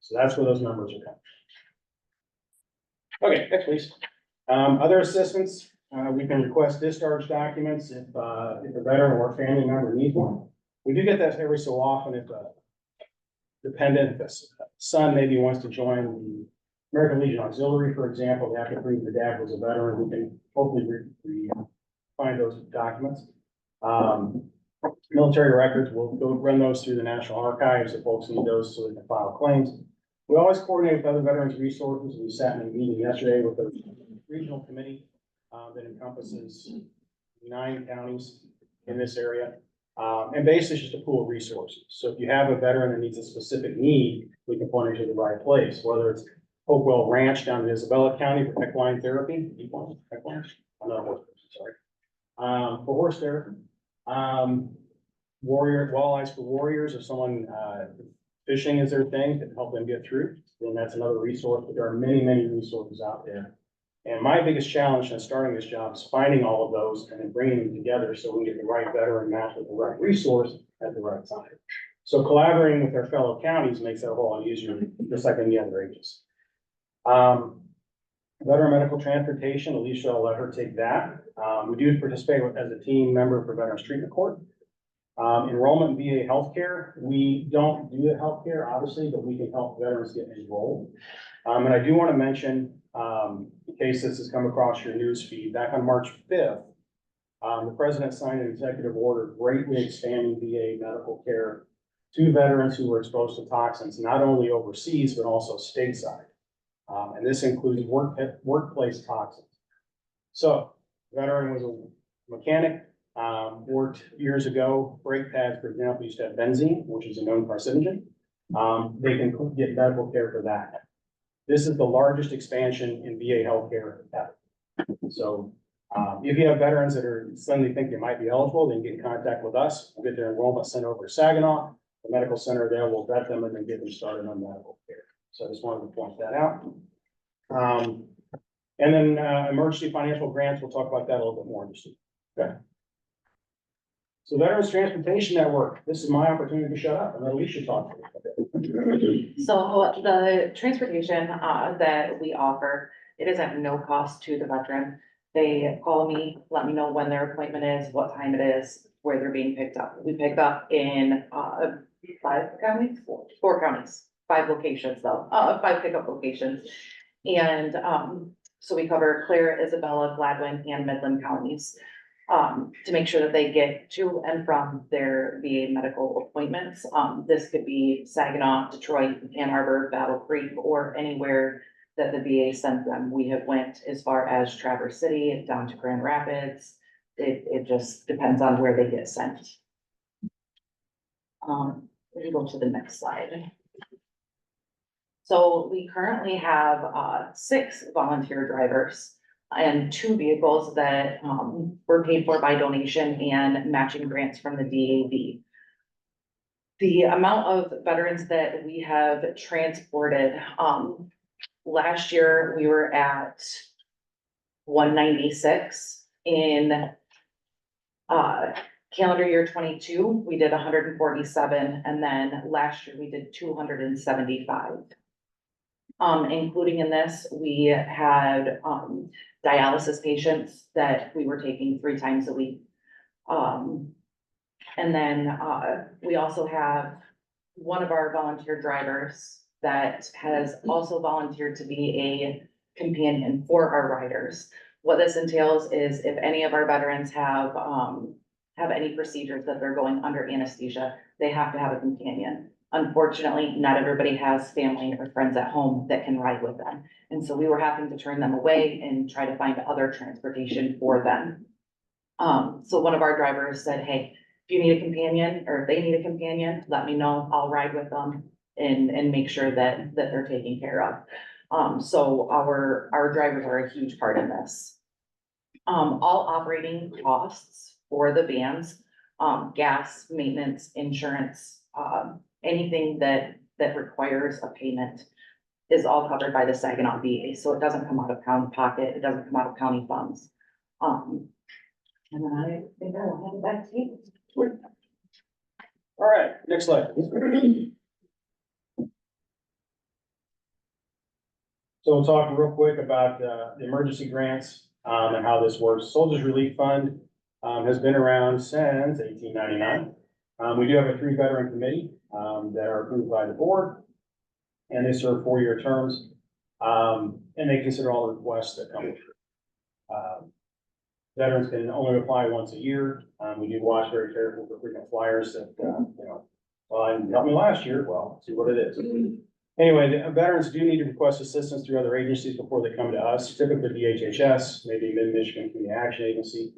So that's where those numbers are coming. Okay, next please. Other assistance, we can request discharge documents if a veteran or a family member needs one. We do get that every so often if a dependent, if a son maybe wants to join the American Legion Auxiliary, for example, they have to prove the dad was a veteran. We can hopefully find those documents. Military records, we'll go run those through the National Archives if folks need those so they can file claims. We always coordinate with other veterans resources. We sat in a meeting yesterday with a regional committee that encompasses 9 counties in this area. And basically it's just a pool of resources. So if you have a veteran that needs a specific need, we can point you to the right place, whether it's Hopewell Ranch down in Isabella County for equine therapy. I'm not a horse person, sorry. For horse therapy. Walleyes for warriors, if someone, fishing is their thing, to help them get through, then that's another resource, but there are many, many resources out there. And my biggest challenge in starting this job is finding all of those and then bringing them together so we can get the right veteran matched with the right resource at the right time. So collaborating with our fellow counties makes that a whole lot easier, just like any other agency. Veteran medical transportation, Alicia, I'll let her take that. We do participate as a team member for Veterans Treatment Court. Enrollment in VA healthcare, we don't do the healthcare, obviously, but we can help veterans get enrolled. And I do want to mention, in case this has come across your news feed, back on March 5th, the president signed an executive order greatly expanding VA medical care to veterans who were exposed to toxins, not only overseas, but also stateside. And this includes workplace toxins. So, veteran was a mechanic, worked years ago, brake pads, for example, used to have benzene, which is a known carcinogen. They can get medical care for that. This is the largest expansion in VA healthcare ever. So, if you have veterans that are suddenly think they might be eligible, then get in contact with us. We'll get their enrollment sent over to Saginaw, the medical center there will vet them and then get them started on medical care. So I just wanted to point that out. And then, emergency financial grants, we'll talk about that a little bit more in just a minute. Okay. So Veterans Transportation Network, this is my opportunity to shut up and let Alicia talk. So the transportation that we offer, it is at no cost to the veteran. They call me, let me know when their appointment is, what time it is, where they're being picked up. We pick up in 5 counties, 4 counties, 5 locations though, 5 pickup locations. And so we cover Clare, Isabella, Gladwin, and Midland counties. To make sure that they get to and from their VA medical appointments. This could be Saginaw, Detroit, Ann Arbor, Battle Creek, or anywhere that the VA sends them. We have went as far as Traverse City, down to Grand Rapids. It just depends on where they get sent. We go to the next slide. So we currently have 6 volunteer drivers and 2 vehicles that were paid for by donation and matching grants from the DAV. The amount of veterans that we have transported, last year we were at 196. In Calendar year 22, we did 147, and then last year we did 275. Including in this, we had, dialysis patients that we were taking 3 times a week. And then, we also have one of our volunteer drivers that has also volunteered to be a companion for our riders. What this entails is if any of our veterans have any procedures that they're going under anesthesia, they have to have a companion. Unfortunately, not everybody has family or friends at home that can ride with them. And so we were having to turn them away and try to find other transportation for them. So one of our drivers said, hey, if you need a companion or if they need a companion, let me know. I'll ride with them and make sure that they're taken care of. So our drivers are a huge part in this. All operating costs for the vans, gas, maintenance, insurance, anything that requires a payment is all covered by the Saginaw VA, so it doesn't come out of county pocket, it doesn't come out of county funds. And then I think I will hand it back to you. All right, next slide. So we'll talk real quick about the emergency grants and how this works. Soldiers Relief Fund has been around since 1899. We do have a 3 veteran committee that are approved by the board, and they serve 4-year terms, and they consider all the requests that come through. Veterans can only apply once a year. We do watch very carefully for frequent flyers that, well, didn't help me last year. Well, see what it is. Anyway, the veterans do need to request assistance through other agencies before they come to us, typically DHHS, maybe Mid-Michigan Community Action Agency.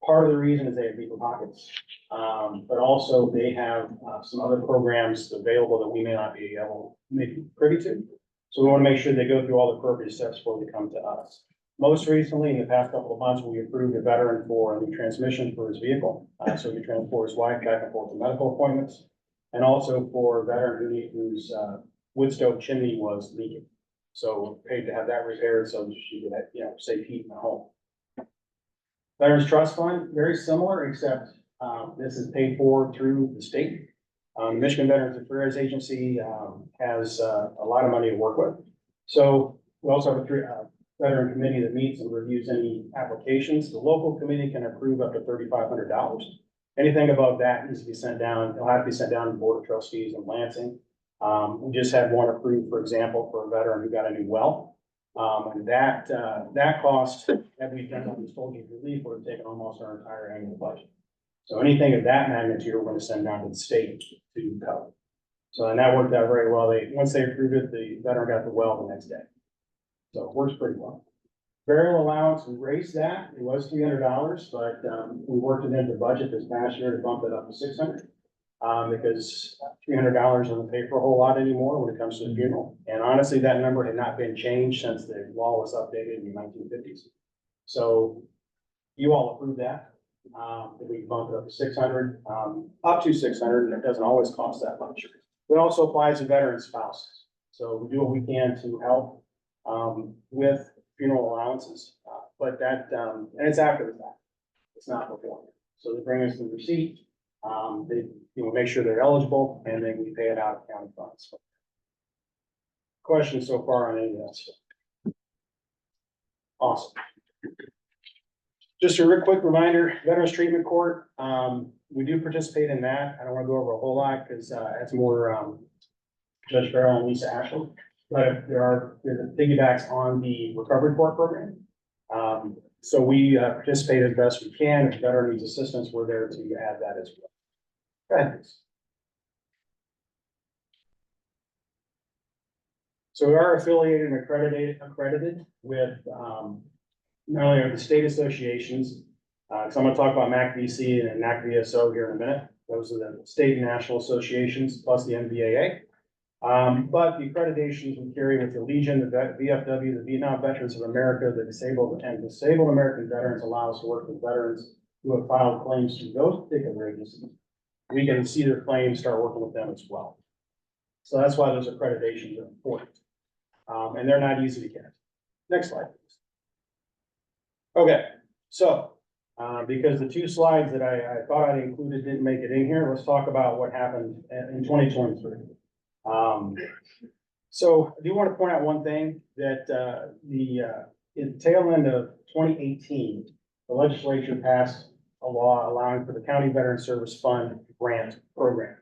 Part of the reason is they have deeper pockets, but also they have some other programs available that we may not be able to make privy to. So we want to make sure they go through all the appropriate steps before they come to us. Most recently, in the past couple of months, we approved a veteran for a new transmission for his vehicle. So he can transport his wife back and forth to medical appointments. And also for a veteran whose wood stove chimney was leaking. So we're paid to have that repaired so she could have, safe heat in the home. Veterans Trust Fund, very similar, except this is paid for through the state. Michigan Veterans Affairs Agency has a lot of money to work with. So we also have a veteran committee that meets and reviews any applications. The local committee can approve up to $3,500. Anything above that needs to be sent down. It'll have to be sent down to the Board of Trustees in Lansing. We just had one approved, for example, for a veteran who got a new well. And that cost that we've done on the Soldiers Relief would have taken almost our entire annual budget. So anything of that magnitude, we're going to send down to the state to cover. So, and that worked out very well. Once they approved it, the veteran got the well the next day. So it works pretty well. Burial allowance, we raised that. It was $300, but we worked it into the budget this past year to bump it up to $600. Because $300 doesn't pay for a whole lot anymore when it comes to the funeral. And honestly, that number had not been changed since the law was updated in the 1950s. So you all approved that. We bumped it up to 600, up to 600, and it doesn't always cost that much. It also applies to veteran spouses. So we do what we can to help with funeral allowances, but that, and it's after the fact. It's not before. So they bring us the receipt. They make sure they're eligible, and then we pay it out of county funds. Questions so far on any of that stuff? Awesome. Just a real quick reminder, Veterans Treatment Court, we do participate in that. I don't want to go over a whole lot because that's more Judge Farrell and Lisa Ashley. But there's piggybacks on the Recovery Court program. So we participate as best we can. If the veteran needs assistance, we're there to add that as well. So we are affiliated and accredited with not only are the state associations, so I'm going to talk about MACVC and NACVSO here in a minute. Those are the state and national associations plus the NVAA. But the accreditations we carry with the Legion, the VFW, the Vietnam Veterans of America, the Disabled American Veterans allow us to work with veterans who have filed claims through those particular agencies. We can see their claims, start working with them as well. So that's why those accreditations are important. And they're not easy to get. Next slide, please. Okay, so Because the two slides that I thought I'd included didn't make it in here. Let's talk about what happened in 2023. So I do want to point out one thing that, in the tail end of 2018, the legislature passed a law allowing for the County Veteran Service Fund grant program.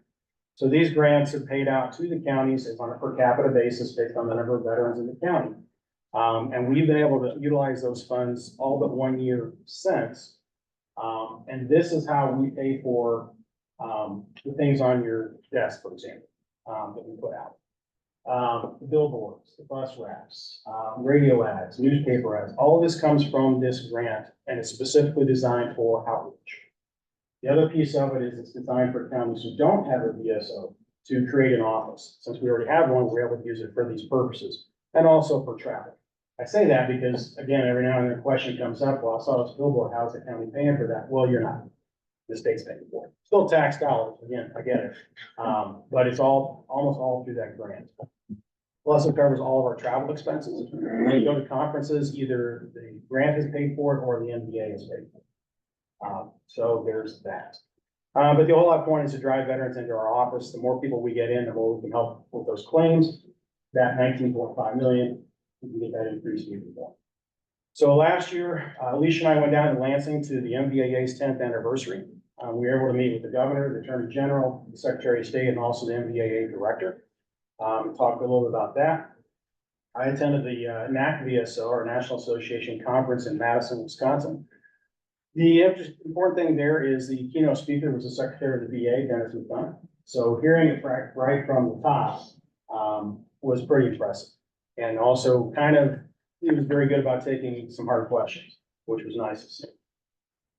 So these grants are paid out to the counties on a per capita basis based on the number of veterans in the county. And we've been able to utilize those funds all but 1 year since. And this is how we pay for, the things on your desk, for example, that we put out. Billboards, the bus wraps, radio ads, newspaper ads, all of this comes from this grant and it's specifically designed for outreach. The other piece of it is it's designed for counties who don't have a VSO to create an office. Since we already have one, we're able to use it for these purposes and also for traffic. I say that because, again, every now and then a question comes up, well, I saw this billboard, how's the county paying for that? Well, you're not. The state's paying for it. Still tax dollars, again, I get it. But it's almost all through that grant. Plus, it covers all of our travel expenses. When you go to conferences, either the grant is paid for it or the MBA is paid for it. So there's that. But the whole point is to drive veterans into our office. The more people we get in, the more we can help with those claims. That 19.5 million, we can get that increased even more. So last year, Alicia and I went down to Lansing to the MVAA's 10th anniversary. We were able to meet with the governor, the attorney general, the secretary of state, and also the MVAA director. Talk a little bit about that. I attended the NAC VSO, or National Association Conference in Madison, Wisconsin. The important thing there is the keynote speaker was the secretary of the VA, Dennis McDonough. So hearing it right from the top was pretty impressive. And also he was very good about taking some hard questions, which was nice to see.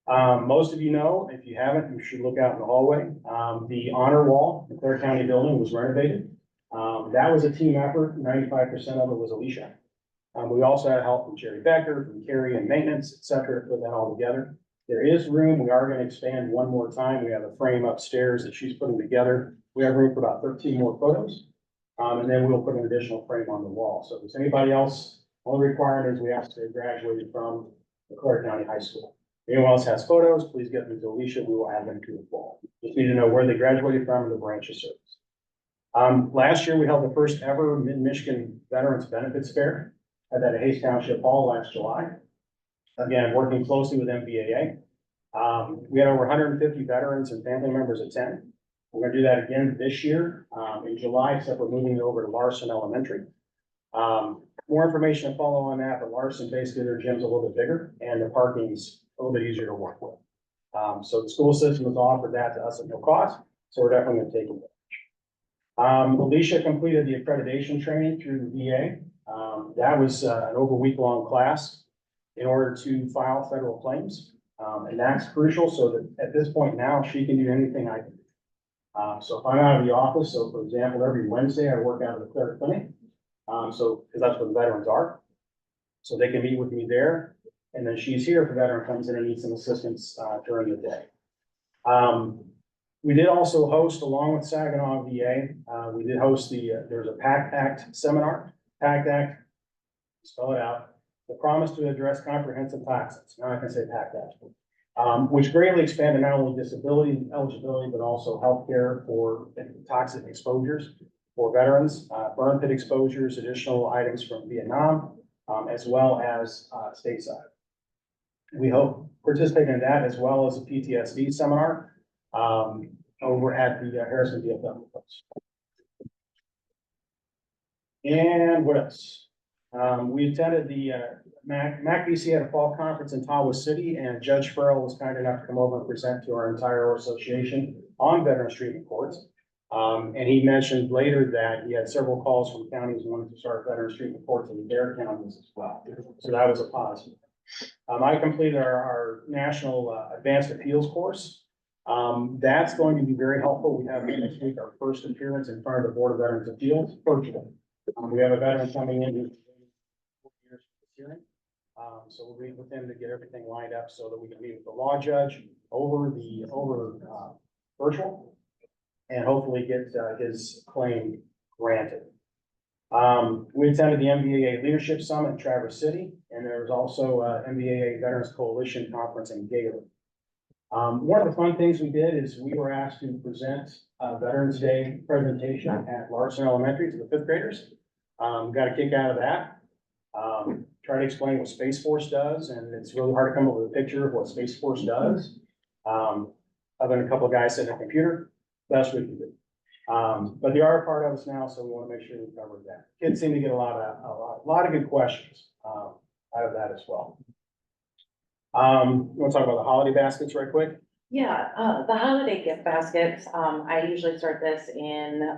Most of you know, if you haven't, you should look out in the hallway. The honor wall, the Clare County building was renovated. That was a team effort. 95% of it was Alicia. We also had help from Jerry Becker, from Carrie and maintenance, et cetera, to put that all together. There is room. We are going to expand one more time. We have a frame upstairs that she's putting together. We have room for about 13 more photos. And then we'll put an additional frame on the wall. So if there's anybody else, only requirement is we have to graduated from the Clare County High School. If anyone else has photos, please get them to Alicia. We will add them to the wall. Just need to know where they graduated from and the branch of service. Last year, we held the first ever Mid-Michigan Veterans Benefits Fair. Had that at Hayes Township Hall last July. Again, working closely with MVAA. We had over 150 veterans and family members attend. We're gonna do that again this year, in July, except we're moving it over to Larson Elementary. More information to follow on that, but Larson, basically their gym's a little bit bigger and the parking's a little bit easier to work with. So the school system has offered that to us at no cost, so we're definitely gonna take it. Alicia completed the accreditation training through the VA. That was an over week-long class in order to file federal claims. And that's crucial so that at this point now, she can do anything I can do. So if I'm out of the office, so for example, every Wednesday I work out of the Clare Clinic. Because that's where the veterans are. So they can meet with me there. And then she's here if a veteran comes in and needs some assistance during the day. We did also host, along with Saginaw VA, we did host there's a PACT Act seminar. PACT Act, spell it out, the promise to address comprehensive toxins. Now I can say PACT Act. Which greatly expanded not only disability eligibility, but also healthcare for toxic exposures for veterans, burn pit exposures, additional items from Vietnam, as well as stateside. We hope participate in that as well as a PTSD seminar over at the Harrison VFW. And what else? We attended the MACVC at a fall conference in Tawas City, and Judge Farrell was kind enough to come over and present to our entire association on veterans treatment courts. And he mentioned later that he had several calls from counties wanting to start veterans treatment courts in their counties as well. So that was a positive. I completed our national advanced appeals course. That's going to be very helpful. We have next week our first appearance in front of the Board of Veterans Appeals virtually. We have a veteran coming in who's 4 years for the hearing. So we'll meet with him to get everything lined up so that we can meet with the law judge over virtual and hopefully get his claim granted. We attended the MVAA Leadership Summit in Traverse City, and there was also MVAA Veterans Coalition Conference in Gaylord. One of the fun things we did is we were asked to present a Veterans Day presentation at Larson Elementary to the fifth graders. Got a kick out of that. Try to explain what Space Force does, and it's really hard to come up with a picture of what Space Force does. Other than a couple of guys sitting at a computer, best we can do. But they are a part of us now, so we want to make sure we cover that. Kids seem to get a lot of good questions, out of that as well. You want to talk about the holiday baskets right quick? Yeah, the holiday gift baskets, I usually start this in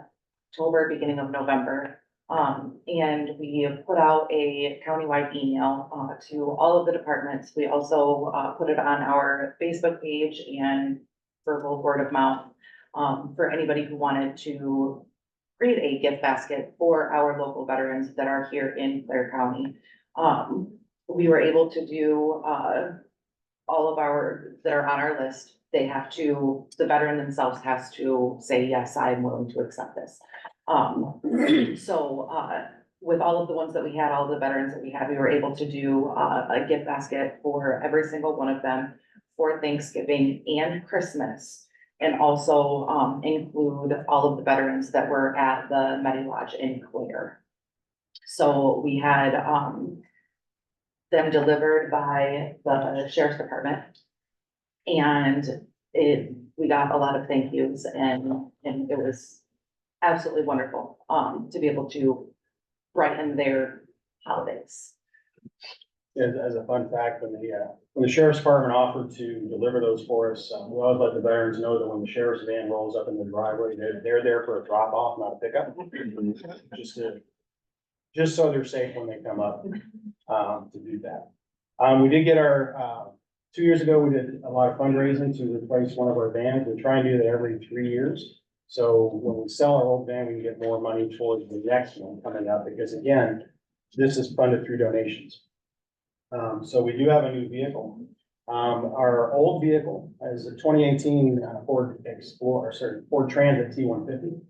October, beginning of November. And we put out a countywide email, to all of the departments. We also, put it on our Facebook page and verbal word of mouth, for anybody who wanted to create a gift basket for our local veterans that are here in Clare County. We were able to do, all of our, that are on our list, they have to, the veteran themselves has to say, yes, I'm willing to accept this. So, with all of the ones that we had, all the veterans that we had, we were able to do, a gift basket for every single one of them for Thanksgiving and Christmas. And also, include all of the veterans that were at the Medi Lodge in Clare. So we had, them delivered by the sheriff's department. And we got a lot of thank yous, and it was absolutely wonderful, to be able to brighten their holidays. As a fun fact, when the sheriff's department offered to deliver those for us, we always let the veterans know that when the sheriff's van rolls up in the driveway, they're there for a drop off, not a pickup. Just so they're safe when they come up, to do that. We did get our, 2 years ago, we did a lot of fundraising to replace one of our vans. We try and do that every 3 years. So when we sell our old van, we can get more money towards the next one coming up, because again, this is funded through donations. So we do have a new vehicle. Our old vehicle is a 2018 Ford Transit T150.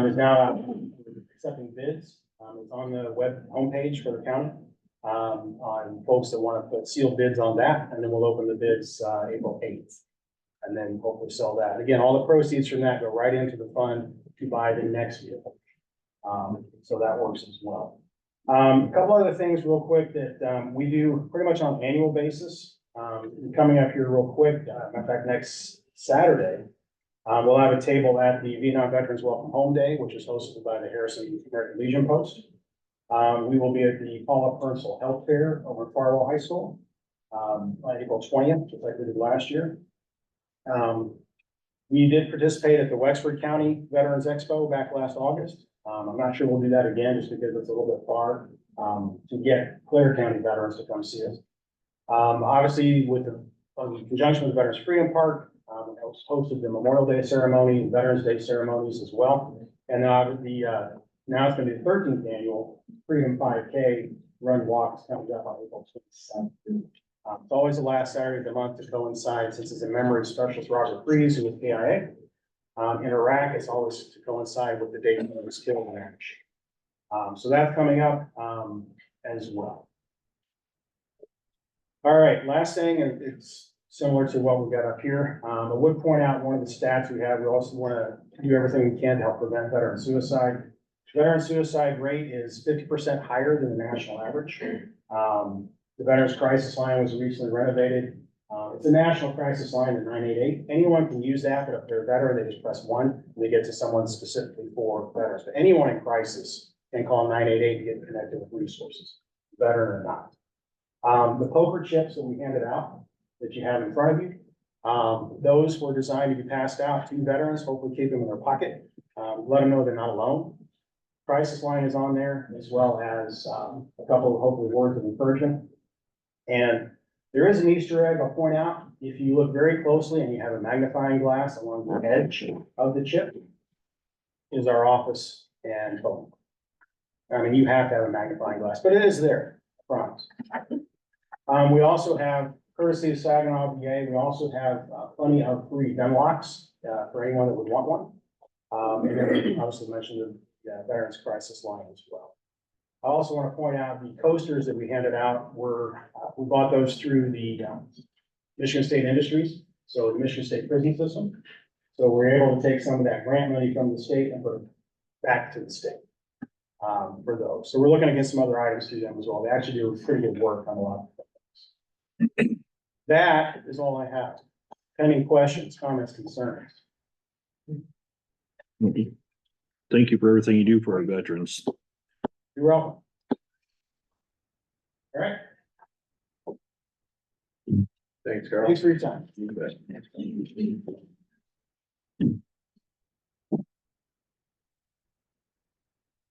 Is now out accepting bids. It's on the web homepage for the county. On folks that want to put sealed bids on that, and then we'll open the bids April 8th. And then hopefully sell that. Again, all the proceeds from that go right into the fund to buy the next vehicle. So that works as well. A couple other things real quick that we do pretty much on an annual basis. Coming up here real quick, matter of fact, next Saturday, we'll have a table at the Vietnam Veterans Welcome Home Day, which is hosted by the Harrison American Legion Post. We will be at the Paula Purcell Health Fair over at Farwell High School, on April 20th, just like we did last year. We did participate at the Wexford County Veterans Expo back last August. I'm not sure we'll do that again, just because it's a little bit far, to get Clare County veterans to come see us. Obviously, in conjunction with Veterans Freedom Park, hosted the Memorial Day ceremony, Veterans Day ceremonies as well. And now it's gonna be the 13th annual Freedom 5K run walks coming up on April 27th. It's always the last Saturday of the month to coincide, since it's in memory of Specialist Robert Freeze, who was KIA. In Iraq, it's always to coincide with the date when he was killed in action. So that's coming up, as well. All right, last thing, and it's similar to what we've got up here. I would point out one of the stats we have. We also want to do everything we can to help prevent veteran suicide. Veteran suicide rate is 50% higher than the national average. The Veterans Crisis Line was recently renovated. It's a national crisis line at 988. Anyone can use that, but if they're a veteran, they just press 1 and they get to someone specifically for veterans. But anyone in crisis can call 988 to get connected with resources, veteran or not. The poker chips that we handed out that you have in front of you, those were designed to be passed out to veterans, hopefully keep them in their pocket. Let them know they're not alone. Crisis line is on there, as well as a couple of hopefully words of encouragement. And there is an Easter egg I'll point out. If you look very closely and you have a magnifying glass along the edge of the chip, is our office and phone. I mean, you have to have a magnifying glass, but it is there, I promise. We also have, courtesy of Saginaw VA, we also have plenty of free Venlocks for anyone that would want one. And then we obviously mentioned the Veterans Crisis Line as well. I also want to point out the coasters that we handed out were, we bought those through the Michigan State Industries, so the Michigan State Prison System. So we're able to take some of that grant money from the state and put it back to the state for those. So we're looking to get some other items through them as well. They actually do pretty good work on a lot of things. That is all I have. Any questions, comments, concerns? Thank you for everything you do for our veterans. You're welcome. All right, Thanks, Carl. thanks for your time. You bet.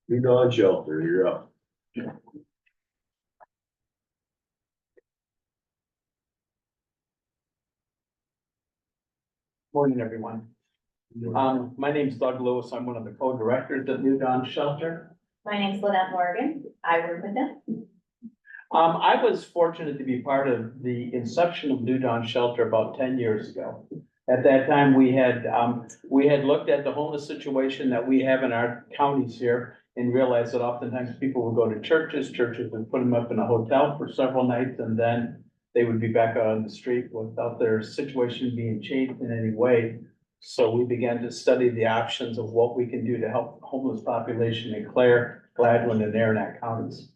New Dawn Shelter, you're up. Morning, everyone. My name's Doug Lewis. I'm one of the co-directors at New Dawn Shelter. My name's Lynette Morgan. I work with them. I was fortunate to be part of the inception of New Dawn Shelter about 10 years ago. At that time, we had looked at the homeless situation that we have in our counties here and realized that oftentimes people would go to churches would put them up in a hotel for several nights, and then they would be back out on the street without their situation being changed in any way. So we began to study the options of what we can do to help the homeless population in Clare, Gladwin, and Aranac counties.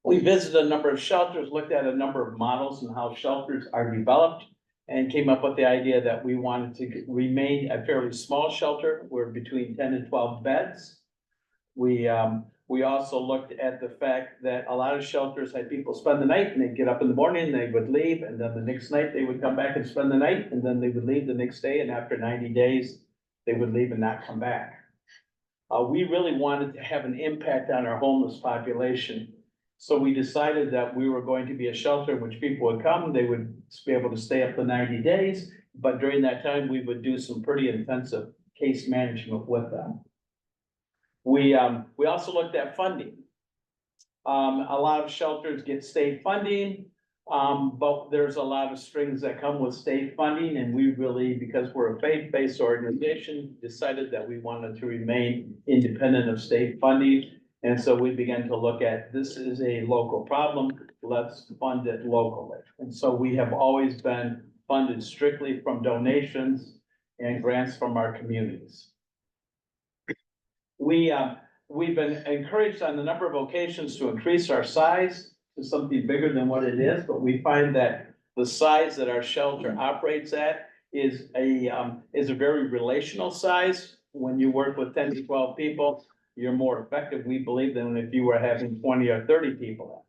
We visited a number of shelters, looked at a number of models and how shelters are developed, and came up with the idea that we wanted to remain a fairly small shelter. We're between 10 and 12 beds. We also looked at the fact that a lot of shelters had people spend the night and they'd get up in the morning, they would leave, and then the next night they would come back and spend the night, and then they would leave the next day, and after 90 days, they would leave and not come back. We really wanted to have an impact on our homeless population. So we decided that we were going to be a shelter in which people would come, they would be able to stay up to 90 days, but during that time, we would do some pretty intensive case management with them. We also looked at funding. A lot of shelters get state funding, but there's a lot of strings that come with state funding, and we really, because we're a faith-based organization, decided that we wanted to remain independent of state funding. And so we began to look at, this is a local problem, let's fund it locally. And so we have always been funded strictly from donations and grants from our communities. We've been encouraged on a number of occasions to increase our size to something bigger than what it is, but we find that the size that our shelter operates at is a very relational size. When you work with 10 to 12 people, you're more effective, we believe, than if you were having 20 or 30 people.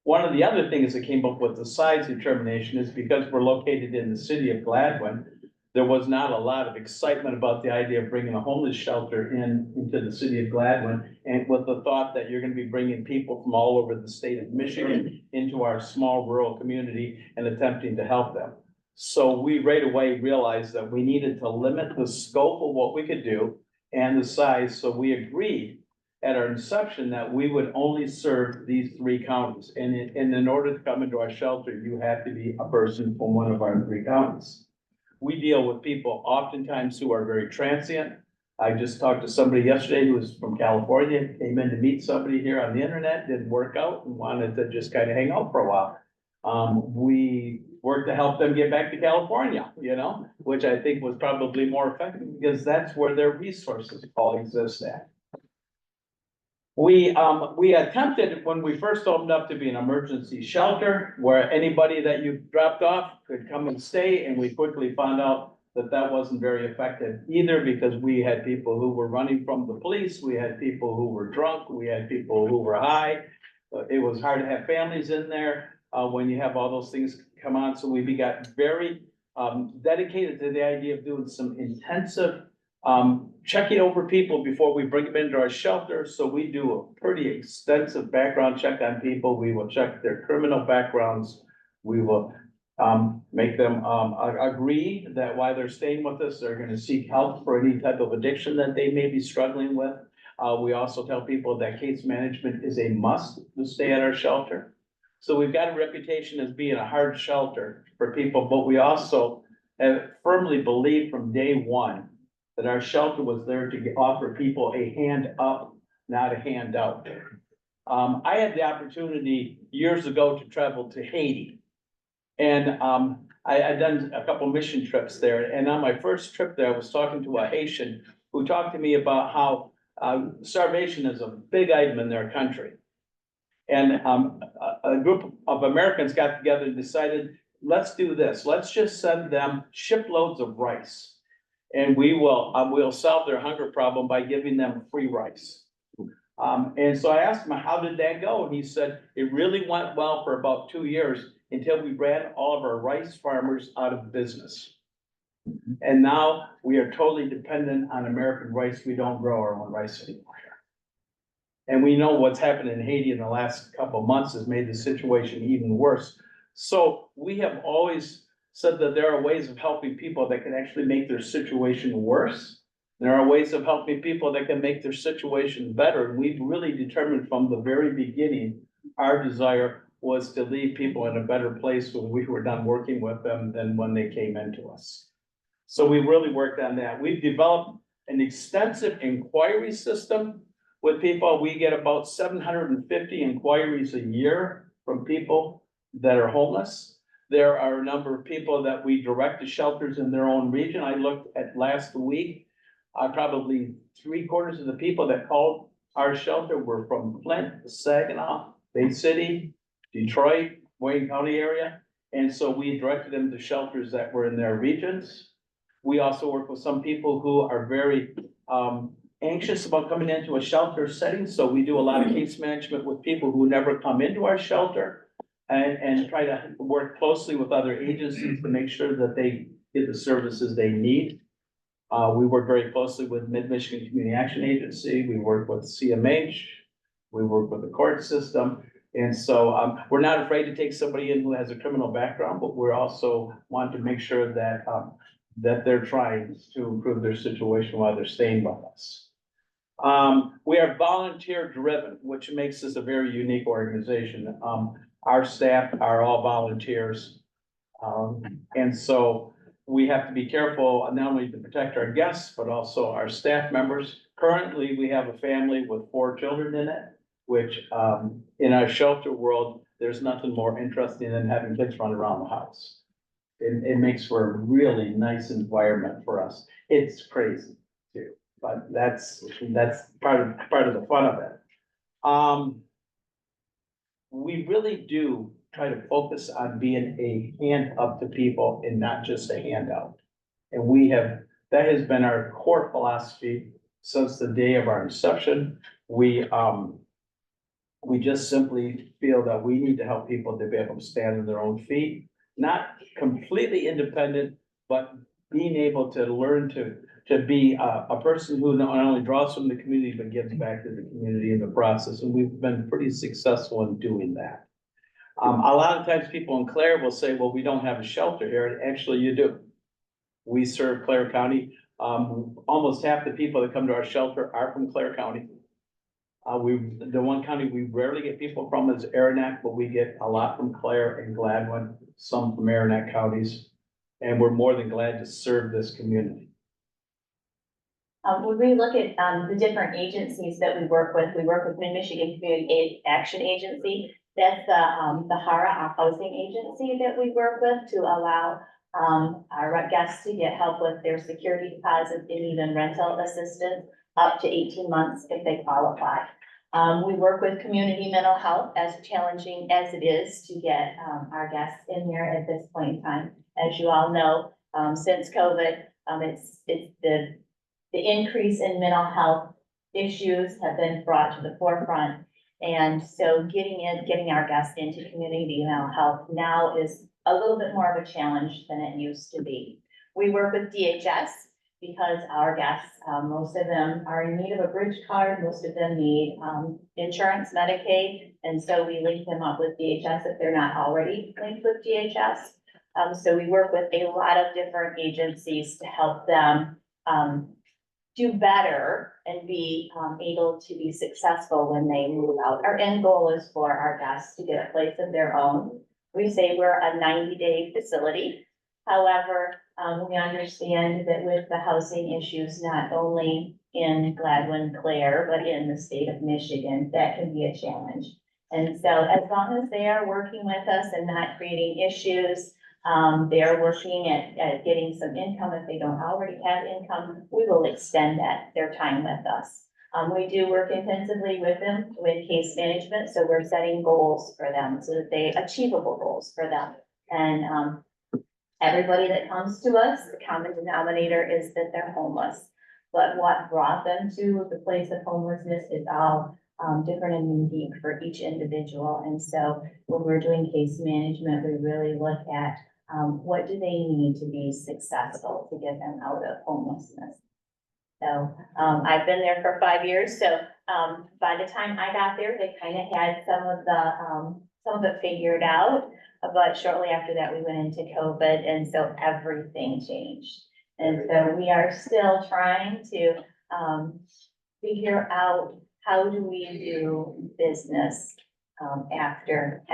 One of the other things that came up with the size determination is because we're located in the city of Gladwin, there was not a lot of excitement about the idea of bringing a homeless shelter into the city of Gladwin, and with the thought that you're gonna be bringing people from all over the state of Michigan into our small rural community and attempting to help them. So we right away realized that we needed to limit the scope of what we could do and the size, so we agreed at our inception that we would only serve these 3 counties. And in order to come into our shelter, you have to be a person from one of our 3 counties. We deal with people oftentimes who are very transient. I just talked to somebody yesterday who was from California, came in to meet somebody here on the internet, didn't work out, and wanted to just kind of hang out for a while. We worked to help them get back to California, which I think was probably more effective because that's where their resources all exist at. We attempted, when we first opened up, to be an emergency shelter where anybody that you dropped off could come and stay, and we quickly found out that that wasn't very effective either, because we had people who were running from the police, we had people who were drunk, we had people who were high. It was hard to have families in there when you have all those things come on, so we got very dedicated to the idea of doing some intensive checking over people before we bring them into our shelter. So we do a pretty extensive background check on people. We will check their criminal backgrounds. We will make them agree that while they're staying with us, they're gonna seek help for any type of addiction that they may be struggling with. We also tell people that case management is a must to stay at our shelter. So we've got a reputation as being a hard shelter for people, but we also have firmly believed from day one that our shelter was there to offer people a hand up not a handout. I had the opportunity years ago to travel to Haiti. And, I'd done a couple mission trips there, and on my first trip there, I was talking to a Haitian who talked to me about how, starvation is a big item in their country. And, a group of Americans got together and decided, let's do this, let's just send them shiploads of rice. And we'll solve their hunger problem by giving them free rice. And so I asked him, how did that go? And he said, it really went well for about 2 years until we ran all of our rice farmers out of business. And now we are totally dependent on American rice. We don't grow our own rice anymore here. And we know what's happened in Haiti in the last couple of months has made the situation even worse. So we have always said that there are ways of helping people that can actually make their situation worse. There are ways of helping people that can make their situation better. And we've really determined from the very beginning, our desire was to leave people in a better place when we were done working with them than when they came into us. So we really worked on that. We've developed an extensive inquiry system with people. We get about 750 inquiries a year from people that are homeless. There are a number of people that we direct to shelters in their own region. I looked at last week, probably 3/4 of the people that called our shelter were from Flint, Saginaw, Bay City, Detroit, Wayne County area. And so we directed them to shelters that were in their regions. We also work with some people who are very anxious about coming into a shelter setting. So we do a lot of case management with people who never come into our shelter and try to work closely with other agencies to make sure that they get the services they need. We work very closely with Mid-Michigan Community Action Agency. We work with CMH. We work with the court system. And so we're not afraid to take somebody in who has a criminal background, but we're also want to make sure that that they're trying to improve their situation while they're staying with us. We are volunteer driven, which makes us a very unique organization. Our staff are all volunteers. And so we have to be careful not only to protect our guests, but also our staff members. Currently, we have a family with 4 children in it, which in our shelter world, there's nothing more interesting than having kids run around the house. It makes for a really nice environment for us. It's crazy too, but that's part of the fun of it. We really do try to focus on being a hand up to people and not just a handout. And that has been our core philosophy since the day of our inception. We just simply feel that we need to help people to be able to stand on their own feet, not completely independent, but being able to learn to be a person who not only draws from the community, but gives back to the community in the process. And we've been pretty successful in doing that. A lot of times people in Clare will say, well, we don't have a shelter here. And actually you do. We serve Clare County. Almost half the people that come to our shelter are from Clare County. The one county we rarely get people from is Aranac, but we get a lot from Clare and Gladwin, some from Aranac counties. And we're more than glad to serve this community. When we look at the different agencies that we work with Mid-Michigan Community Action Agency. That's the HARA housing agency that we work with to allow our guests to get help with their security deposits and even rental assistance up to 18 months if they qualify. We work with community mental health, as challenging as it is to get our guests in here at this point in time. As you all know, since COVID, it's the increase in mental health issues have been brought to the forefront. And so getting our guests into community mental health now is a little bit more of a challenge than it used to be. We work with DHS because our guests, most of them are in need of a bridge card. Most of them need insurance, Medicaid. And so we link them up with DHS if they're not already linked with DHS. So we work with a lot of different agencies to help them do better and be able to be successful when they move out. Our end goal is for our guests to get a place of their own. We say we're a 90-day facility. However, we understand that with the housing issues, not only in Gladwin, Clare, but in the state of Michigan, that can be a challenge. And so as long as they are working with us and not creating issues, they are working at getting some income. If they don't already have income, we will extend their time with us. We do work intensively with them with case management, so we're setting goals for them so that they achievable goals for them. And everybody that comes to us, the common denominator is that they're homeless. But what brought them to the place of homelessness is all different and unique for each individual. And so when we're doing case management, we really look at what do they need to be successful to get them out of homelessness. So I've been there for 5 years. So by the time I got there, they kind of had some of it figured out. But shortly after that, we went into COVID, and so everything changed. And so we are still trying to figure out how do we do business after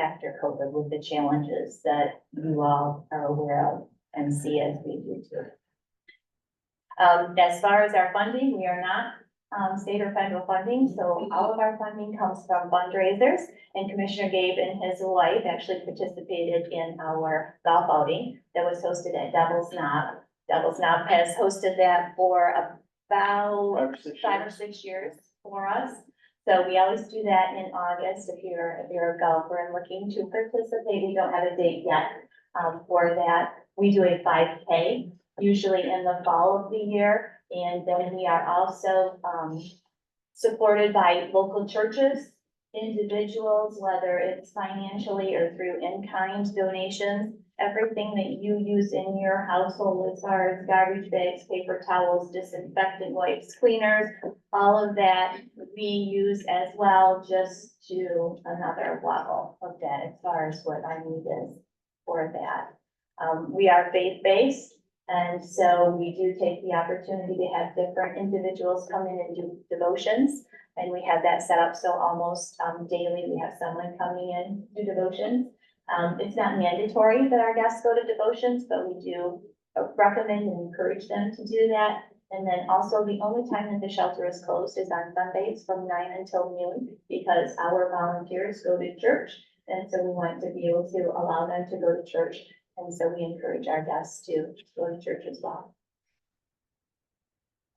COVID with the challenges that you all are aware of and see as we do too. As far as our funding, we are not state or federal funding, so all of our funding comes from fundraisers. And Commissioner Gabe and his wife actually participated in our golf outing that was hosted at Devil's Knob. Devil's Knob has hosted that for about 5 or 6 years for us. So we always do that in August. If you're a golfer and looking to participate, we don't have a date yet for that. We do a 5K, usually in the fall of the year. And then we are also supported by local churches, individuals, whether it's financially or through in-kind donations. Everything that you use in your household as far as garbage bags, paper towels, disinfectant wipes, cleaners, all of that we use as well, just to another level of that as far as what our need is for that. We are faith-based, and so we do take the opportunity to have different individuals come in and do devotions. And we have that set up, so almost daily we have someone coming in to do devotions. It's not mandatory that our guests go to devotions, but we do recommend and encourage them to do that. And then also the only time that the shelter is closed is on Sundays from 9 until noon, because our volunteers go to church. And so we want to be able to allow them to go to church. And so we encourage our guests to go to church as well.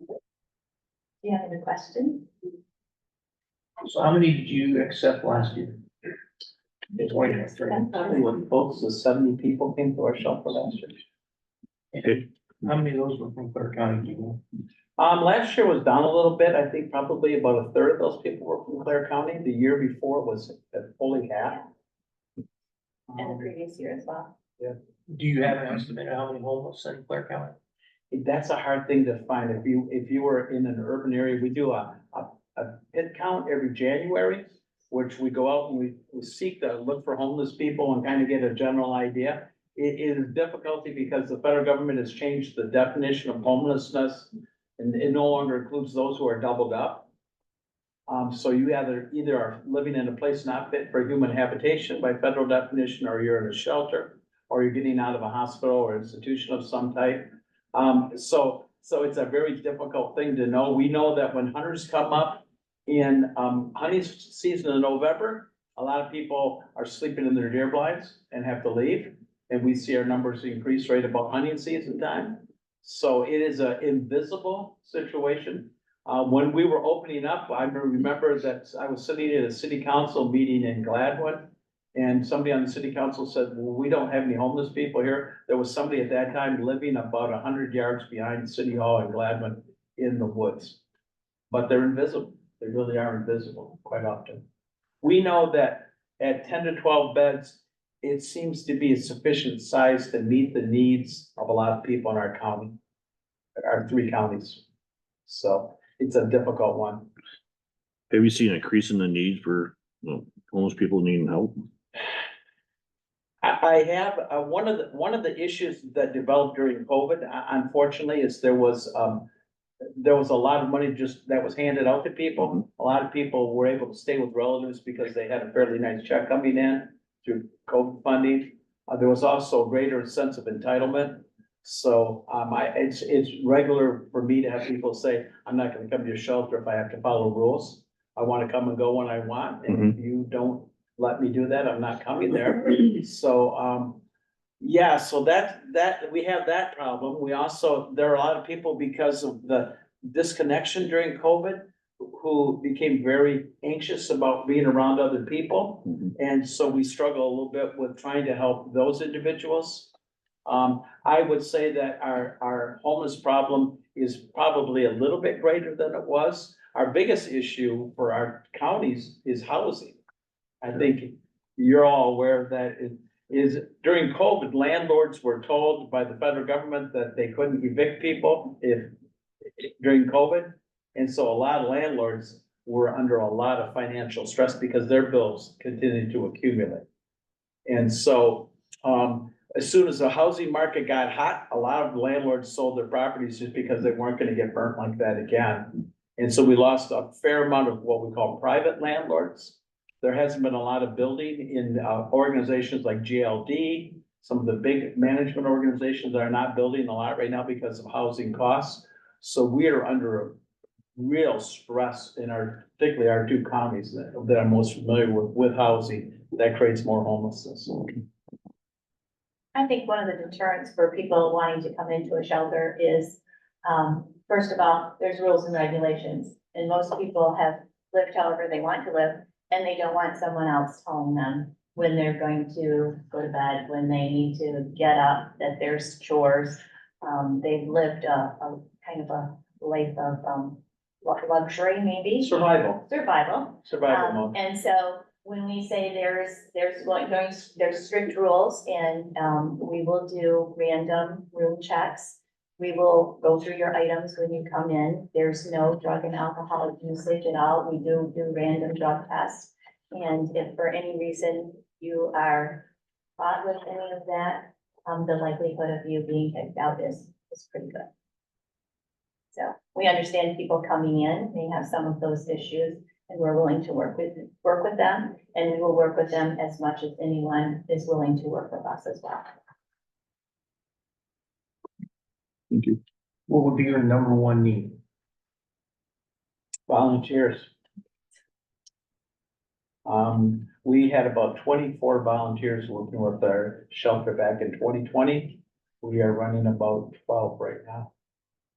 Do you have any questions? So how many did you accept last year? Close to 70 people came to our shelter last year. How many of those were from Clare County? Do you know? Last year was down a little bit. I think probably about a third of those people were from Clare County. The year before was at fully half. And the previous year as well. Do you have an estimate of how many homeless in Clare County? That's a hard thing to find. If you were in an urban area, we do a pit count every January, which we go out and we seek to look for homeless people and kind of get a general idea. It is difficulty because the federal government has changed the definition of homelessness, and it no longer includes those who are doubled up. So you either are living in a place not fit for human habitation by federal definition, or you're in a shelter, or you're getting out of a hospital or institution of some type. So it's a very difficult thing to know. We know that when hunters come up in hunting season in November, a lot of people are sleeping in their deer blinds and have to leave. And we see our numbers increase right about hunting season time. So it is an invisible situation. When we were opening up, I remember that I was sitting at a city council meeting in Gladwin. And somebody on the city council said, well, we don't have any homeless people here. There was somebody at that time living about 100 yards behind City Hall in Gladwin in the woods. But they're invisible. They really are invisible quite often. We know that at 10 to 12 beds, it seems to be a sufficient size to meet the needs of a lot of people in our county, our 3 counties. So it's a difficult one. Have you seen an increase in the need for homeless people needing help? I have, one of the issues that developed during COVID, unfortunately, is there was a lot of money just that was handed out to people. A lot of people were able to stay with relatives because they had a fairly nice check coming in through COVID funding. There was also a greater sense of entitlement. So, it's regular for me to have people say, I'm not gonna come to your shelter if I have to follow rules. I wanna come and go when I want, and if you don't let me do that, I'm not coming there. So, yeah, so we have that problem. We also, there are a lot of people because of the disconnection during COVID who became very anxious about being around other people. And so we struggle a little bit with trying to help those individuals. I would say that our homeless problem is probably a little bit greater than it was. Our biggest issue for our counties is housing. I think you're all aware of that. It is during COVID, landlords were told by the federal government that they couldn't evict people during COVID. And so a lot of landlords were under a lot of financial stress because their bills continued to accumulate. And so, as soon as the housing market got hot, a lot of landlords sold their properties just because they weren't gonna get burnt like that again. And so we lost a fair amount of what we call private landlords. There hasn't been a lot of building in organizations like GLD. Some of the big management organizations are not building a lot right now because of housing costs. So we are under a real stress in particularly our two counties that I'm most familiar with housing. That creates more homelessness. I think one of the deterrents for people wanting to come into a shelter is, first of all, there's rules and regulations. And most people have lived however they want to live, and they don't want someone else telling them when they're going to go to bed, when they need to get up, that there's chores. They've lived a kind of a life of luxury, maybe. Survival mode. And so when we say there's strict rules, and we will do random room checks. We will go through your items when you come in. There's no drug and alcohol usage at all. We do random drug tests. And if for any reason you are caught with any of that, the likelihood of you being kicked out is pretty good. So we understand people coming in may have some of those issues, and we're willing to work with them, and we will work with them as much as anyone is willing to work with us as well. Thank you. What would be your number one need? Volunteers. We had about 24 volunteers working with our shelter back in 2020. We are running about 12 right now.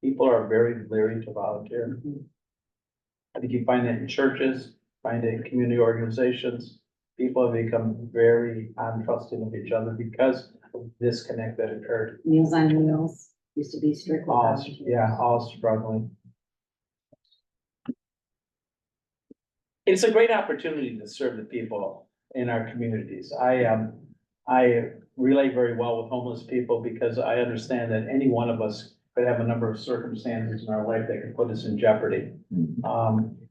People are very leery to volunteer. I think you find that in churches, find it in community organizations. People have become very untrusting of each other because of this disconnect that occurred. Meals on Wheels used to be strict. All struggling. It's a great opportunity to serve the people in our communities. I relate very well with homeless people because I understand that any one of us could have a number of circumstances in our life that could put us in jeopardy.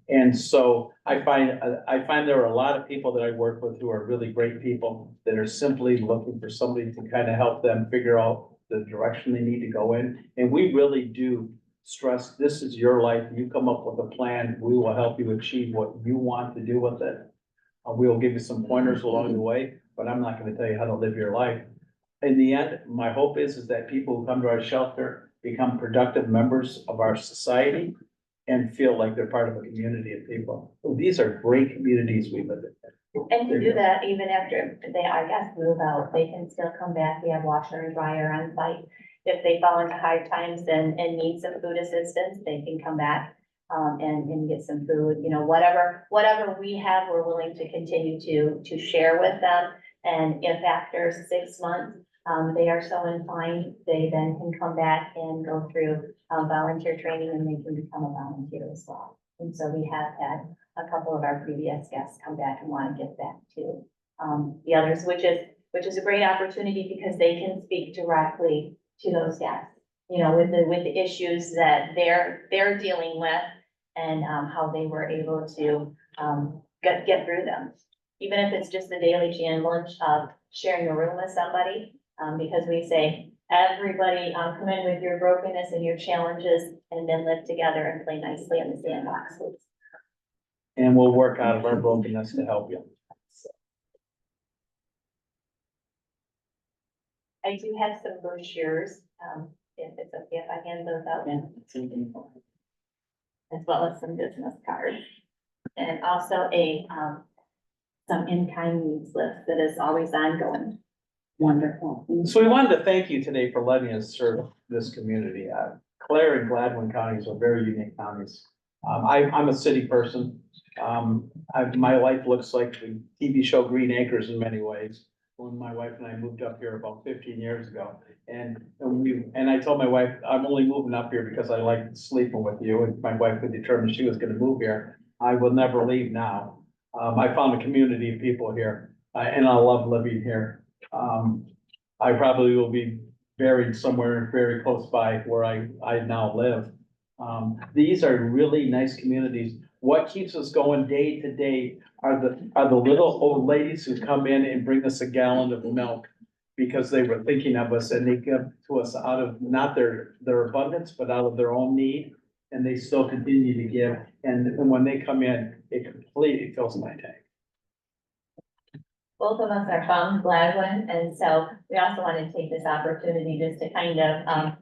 And so I find there are a lot of people that I work with who are really great people that are simply looking for somebody to kind of help them figure out the direction they need to go in. And we really do stress, this is your life. You come up with a plan. We will help you achieve what you want to do with it. We will give you some pointers along the way, but I'm not going to tell you how to live your life. In the end, my hope is that people who come to our shelter become productive members of our society and feel like they're part of a community of people. These are great communities we live in. And to do that, even after they, I guess, move out, they can still come back. We have washer and dryer on site. If they fall into hard times and need some food assistance, they can come back and get some food, you know, whatever we have, we're willing to continue to share with them. And if after 6 months, they are so inclined, they then can come back and go through volunteer training, and they can become a volunteer as well. And so we have had a couple of our previous guests come back and want to get back to the others, which is a great opportunity because they can speak directly to those guests, you know, with the issues that they're dealing with, and how they were able to get through them. Even if it's just the daily challenge of sharing a room with somebody, because we say, everybody come in with your brokenness and your challenges, and then live together and play nicely in the sandbox. And we'll work out of our brokenness to help you. I do have some brochures if it's okay if I hand those out. As well as some business cards. And also some in-kind needs list that is always ongoing. Wonderful. So we wanted to thank you today for letting us serve this community. Clare and Gladwin counties are very unique counties. I'm a city person. My life looks like the TV show Green Acres in many ways. When my wife and I moved up here about 15 years ago. And I told my wife, I'm only moving up here because I like sleeping with you. And my wife had determined she was gonna move here. I will never leave now. I found a community of people here, and I love living here. I probably will be buried somewhere very close by where I now live. These are really nice communities. What keeps us going day to day are the little old ladies who come in and bring us a gallon of milk because they were thinking of us, and they give to us out of not their abundance, but out of their own need. And they still continue to give. And when they come in, it completely fills my tank. Both of us are from Gladwin, and so we also want to take this opportunity just to kind of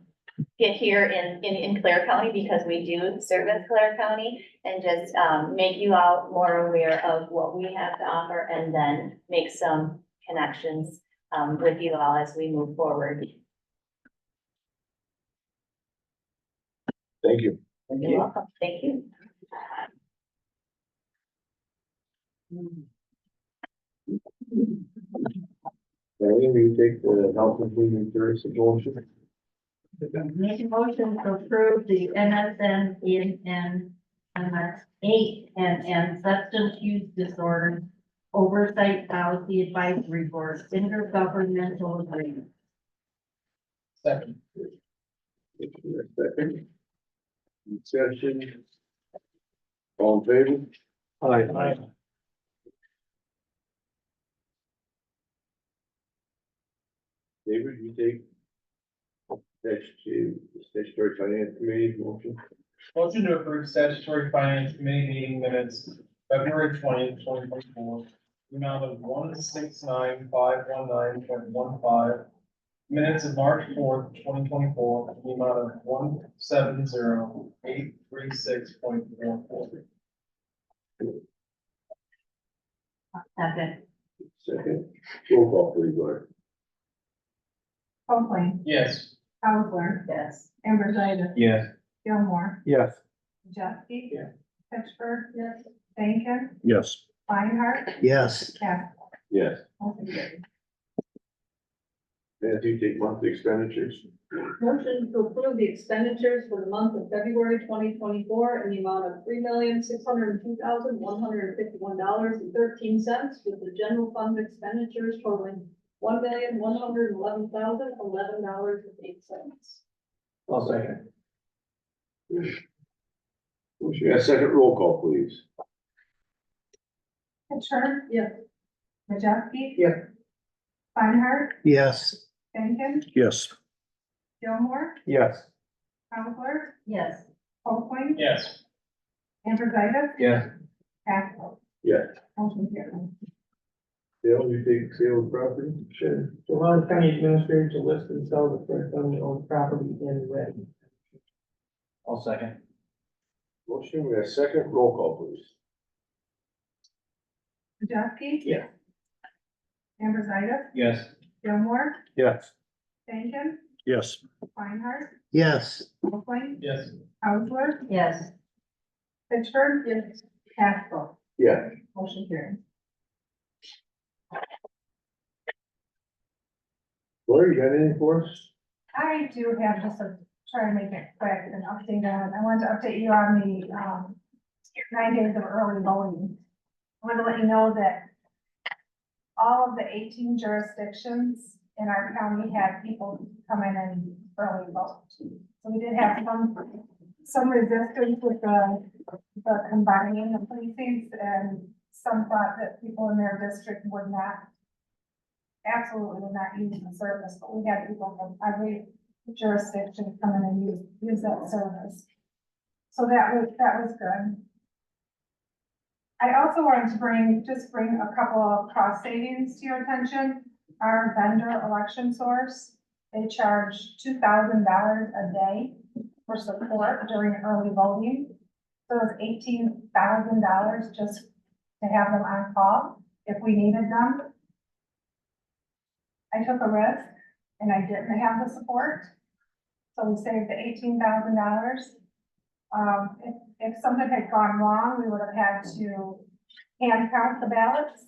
get here in Clare County, because we do service Clare County, and just make you all more aware of what we have to offer, and then make some connections with you all as we move forward. Thank you. You're welcome. Thank you. Diane, will you take the health and human services motion? Make a motion to approve the MSN in and substance use disorder oversight policy advisory board intergovernmental agreement. Second. Second. Discussion. All in favor? Aye. David, you take statutory finance committee motion? Motion to approve statutory finance committee meeting minutes, February 20th, 2024. The amount of 169,519.15. Minutes of March 4th, 2024. The amount of 170,836.44. Second. Second. Roll call, please, Laura. Copeland, Yes. Howard, yes. Amber Yes. Gilmore, Yes. Jeffy. Yeah. Pittsburgh, yes. Bacon, Yes. Feinhardt, Yes. Castle. Yes. Motion carried. Matthew, take monthly expenditures. Motion to approve the expenditures for the month of February 2024 in the amount of $3,602,151.13, with the general fund expenditures totaling $1,111,011.08. I'll second. Motion, got a second roll call, please. Pittsburgh? Yes. Majewski? Yeah. Feinhardt? Yes. Bacon? Yes. Gilmore? Yes. Howard? Yes. Copeland? Yes. Amber Yes. Castle. Yes. Motion carried. Dale, you take sale of property? Sure. To allow the county administrator to list and sell the Clare County owned property in red. I'll second. Motion, we got a second roll call, please. Majewski? Yeah. Amber Yes. Gilmore? Yes. Bacon? Yes. Feinhardt? Yes. Copeland? Yes. Howard? Yes. Pittsburgh? Yes. Castle. Yeah. Motion carried. Laura, you got anything for us? I do have just try to make it quick and update on, I wanted to update you on the, 9 days of early voting. I want to let you know that all of the 18 jurisdictions in our county had people come in and early vote. So we did have some resistance with the combining the precincts, and some thought that people in their district would not, absolutely would not use the service, but we had people from every jurisdiction come in and use that service. So that was good. I also wanted to bring a couple of cost savings to your attention. Our vendor election source They charge $2,000 a day for support during early voting. So it's $18,000 just to have them on call if we needed them. I took a risk and I didn't have the support. So we saved the $18,000. If something had gone wrong, we would have had to hand count the ballots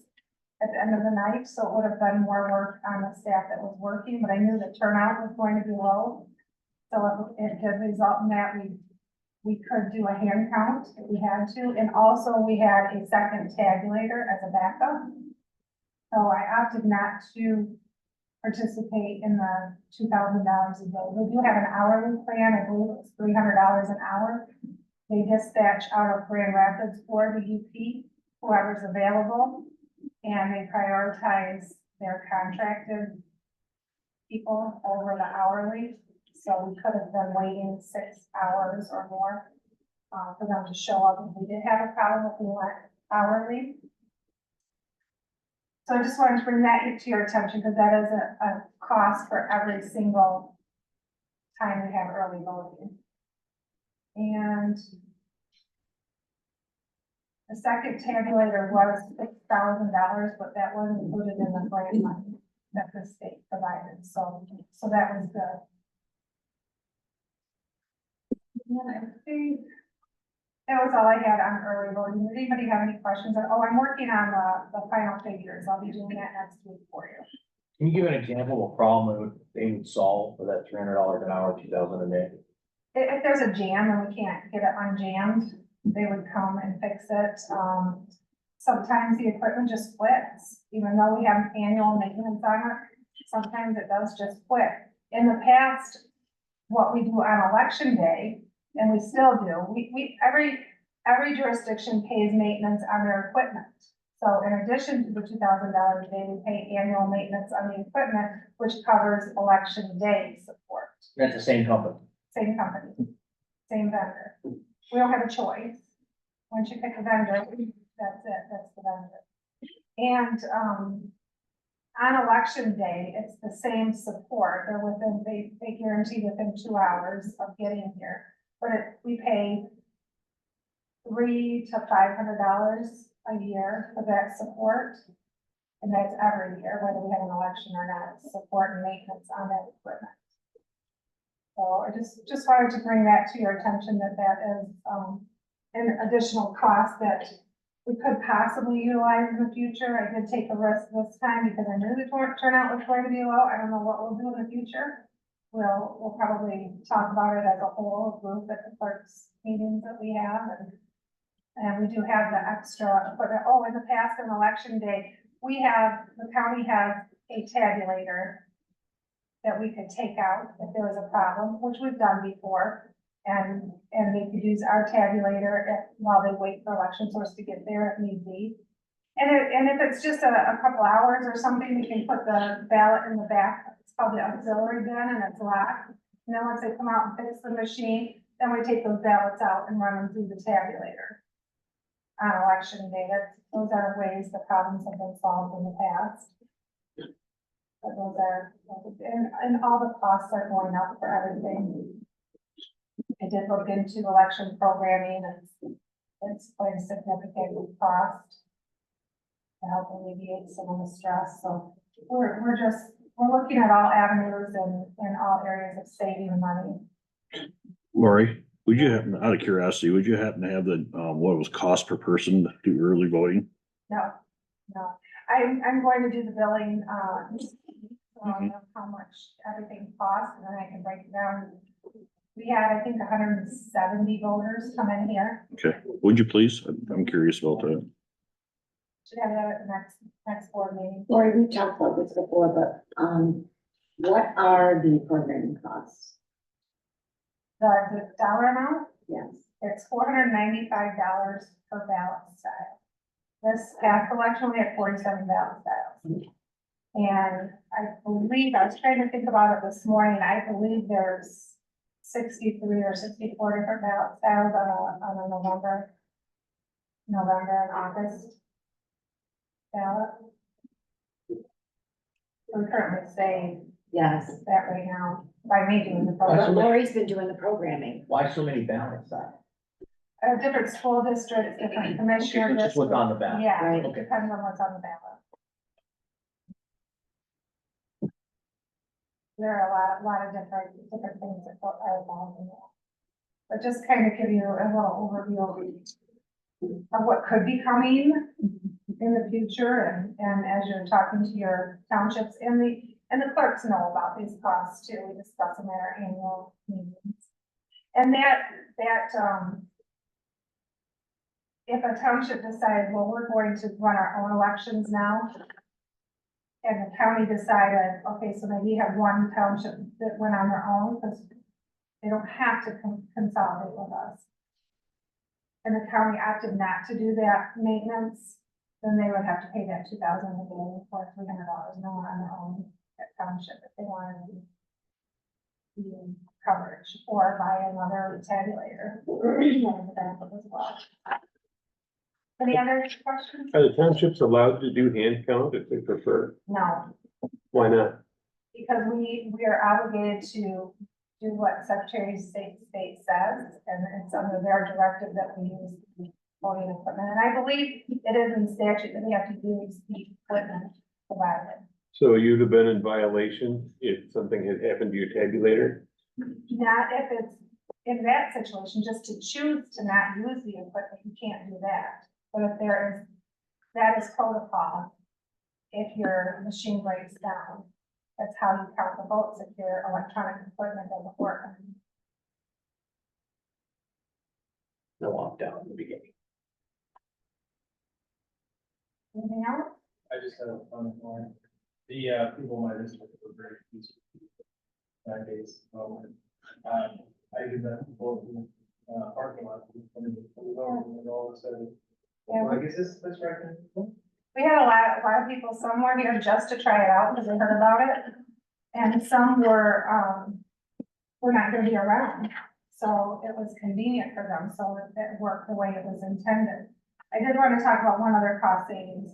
at the end of the night, so it would have been more work on the staff that was working, but I knew the turnout was going to be low. So it did result in that we could do a hand count if we had to, and also we had a second tabulator as a backup. So I opted not to participate in the $2,000 a day. We do have an hourly plan, I believe it's $300 an hour. They dispatch out of Grand Rapids for the UP, whoever's available, and they prioritize their contracted people over the hourly. So we could have been waiting 6 hours or more for them to show up if we did have a problem if we went hourly. So I just wanted to bring that to your attention because that is a cost for every single time we have early voting. And the second tabulator was $6,000, but that wasn't included in the grant money that the state provided. So that was good. And I think that was all I had on early voting. Does anybody have any questions? Oh, I'm working on the final figures. I'll be doing that next week for you. Can you give an example of a problem they would solve for that $300 an hour, 2,000 a day? If there's a jam and we can't get it unjammed, they would come and fix it. Sometimes the equipment just splits, even though we have annual maintenance on it. Sometimes it does just split. In the past, what we do on election day, and we still do, every jurisdiction pays maintenance on their equipment. So in addition to the $2,000 a day, we pay annual maintenance on the equipment, which covers election day support. That's the same company. Same company, same vendor. We don't have a choice. Once you pick a vendor, that's it, that's the vendor. And, on election day, it's the same support. They're within, they guarantee within 2 hours of getting here. But we pay $300 to $500 a year for that support. And that's every year, whether we have an election or not, support and maintenance on that equipment. So I just wanted to bring that to your attention that is, an additional cost that we could possibly utilize in the future. I did take a risk this time because I knew the turnout was going to be low. I don't know what we'll do in the future. We'll probably talk about it as a whole group at the clerks meetings that we have. And we do have the extra equipment. Oh, in the past, on election day, the county has a tabulator that we could take out if there was a problem, which we've done before. And they could use our tabulator while they wait for election source to get there if need be. And if it's just a couple hours or something, we can put the ballot in the back. It's called the auxiliary bin and it's locked. And then once they come out and fix the machine, then we take those ballots out and run them through the tabulator on election day. Those are ways the problems have been solved in the past. But those are, and all the costs are going up for everything. I did look into election programming and it's quite a significant cost to help alleviate some of the stress. So we're looking at all avenues and all areas of saving money. Lori, would you happen, out of curiosity, would you happen to have the, what it was cost per person to do early voting? No. I'm going to do the billing, so I'll know how much everything costs and then I can break it down. We had, I think, 170 voters come in here. Okay, would you please? I'm curious about that. Should have that at the next board meeting. Lori, we've talked about this before, but, what are the programming costs? The dollar amount, Yes. it's $495 per ballot style. This past election, we had 47 ballot styles. And I believe, I was trying to think about it this morning, I believe there's 63 or 64 different ballot styles on a November and August ballot. We currently say Yes, that right now by me doing the but program. Lori's been doing the programming. Why so many ballots on? Different school districts, different commissioner Okay, so just what's districts. on the ballot. Yeah, Right. it depends on what's on the ballot. There are a lot of different things that are involved in that. But just kind of give you a little overview of what could be coming in the future, and as you're talking to your townships, and the clerks know about these costs too, we discuss them at our annual meetings. And if a township decides, well, we're going to run our own elections now, and the county decided, okay, so maybe you have one township that went on their own, because they don't have to consolidate with us. And the county opted not to do that maintenance, then they would have to pay that $2,000 a day or $300 more on their own township if they wanted the coverage, or buy another tabulator. As well. Any other questions? Are the townships allowed to do hand count if they prefer? No, Why not? because we are obligated to do what Secretary of State says, and it's under their directive that we use the voting equipment. And I believe it is in statute that we have to use the equipment provided. So you'd have been in violation if something had happened to your tabulator? Not if it's in that situation, just to choose to not use the equipment, you can't do that. But if that is protocol, if your machine breaks down, that's how you count the votes if your electronic equipment doesn't work. No opt-out in the beginning. Anything else? I just had a fun point. The, people in my district were very peaceful. 9 days. I did that before, parking lot, and all of a sudden, Yeah, like, is this right? we had a lot of people, some were here just to try it out because they heard about it. And some were not gonna be around. So it was convenient for them, so it worked the way it was intended. I did want to talk about one other cost savings.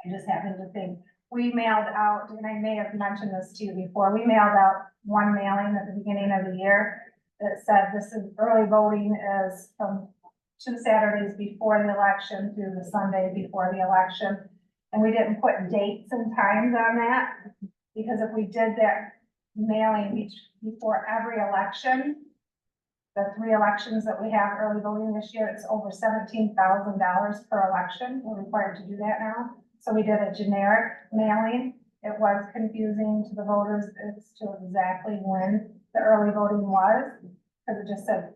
I just happened to think, we mailed out, and I may have mentioned this to you before, we mailed out one mailing at the beginning of the year that said this is early voting is from 2 Saturdays before the election through the Sunday before the election. And we didn't put dates and times on that, because if we did that mailing before every election, the 3 elections that we have early voting this year, it's over $17,000 per election. We're required to do that now. So we did a generic mailing. It was confusing to the voters as to exactly when the early voting was, because it just said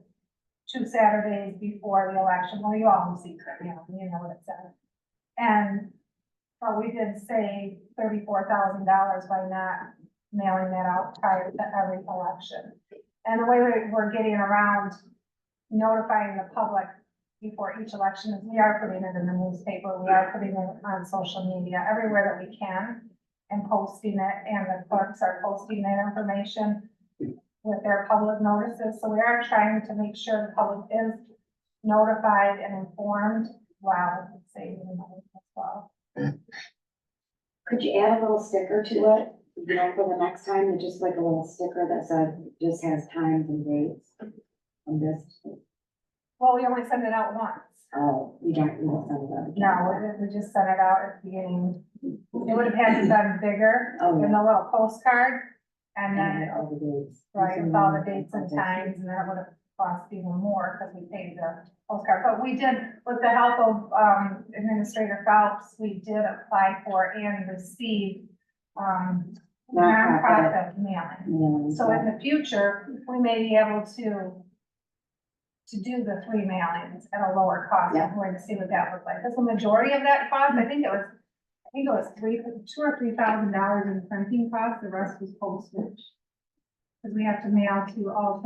2 Saturdays before the election. Well, you all see it, you know what it said. And we did save $34,000 by not mailing that out prior to every election. And the way we're getting around notifying the public before each election is we are putting it in the newspaper, we are putting it on social media, everywhere that we can, and posting it, and the clerks are posting that information with their public notices. So we are trying to make sure the public is notified and informed while saving money as well. Could you add a little sticker to it, you know, for the next time, just like a little sticker that says, just has times and dates on this? Well, we only send it out once. Oh, we don't send it out. No, we just sent it out at the beginning. It would have had to been bigger Oh, in yeah. the little postcard. And And then, all the dates. right, with all the dates and times, and that would have cost even more because we paid the postcard. But we did, with the help of Administrator Phelps, we did apply for and receive nonprofit mailing. Yeah, So in the future, we may be able to do the 3 mailings at a lower cost. Yeah. I'm going to see what that looks like. Because the majority of that cost, I think it was $2,000 or $3,000 in printing costs. The rest was postage. Because we have to mail to all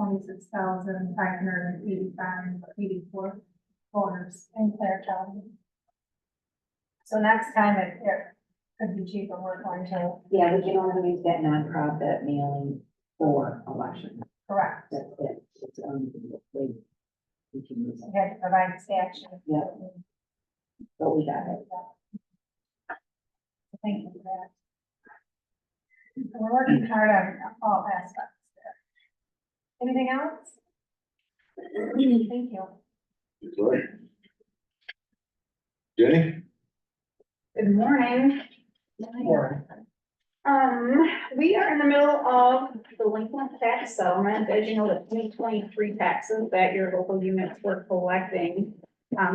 84 voters in Clare County. So next time it could be cheaper. We're going to. Yeah, we can only use that nonprofit mailing for election. Correct. That's it. It's we can use it. We had to provide statute. Yeah. But we got it. Thank you for that. So we're working hard on all aspects there. Anything else? Thank you. Good. Jenny? Good morning. We are in the middle of delinquent tax settlement. As you know, the 2023 taxes that your local units were collecting,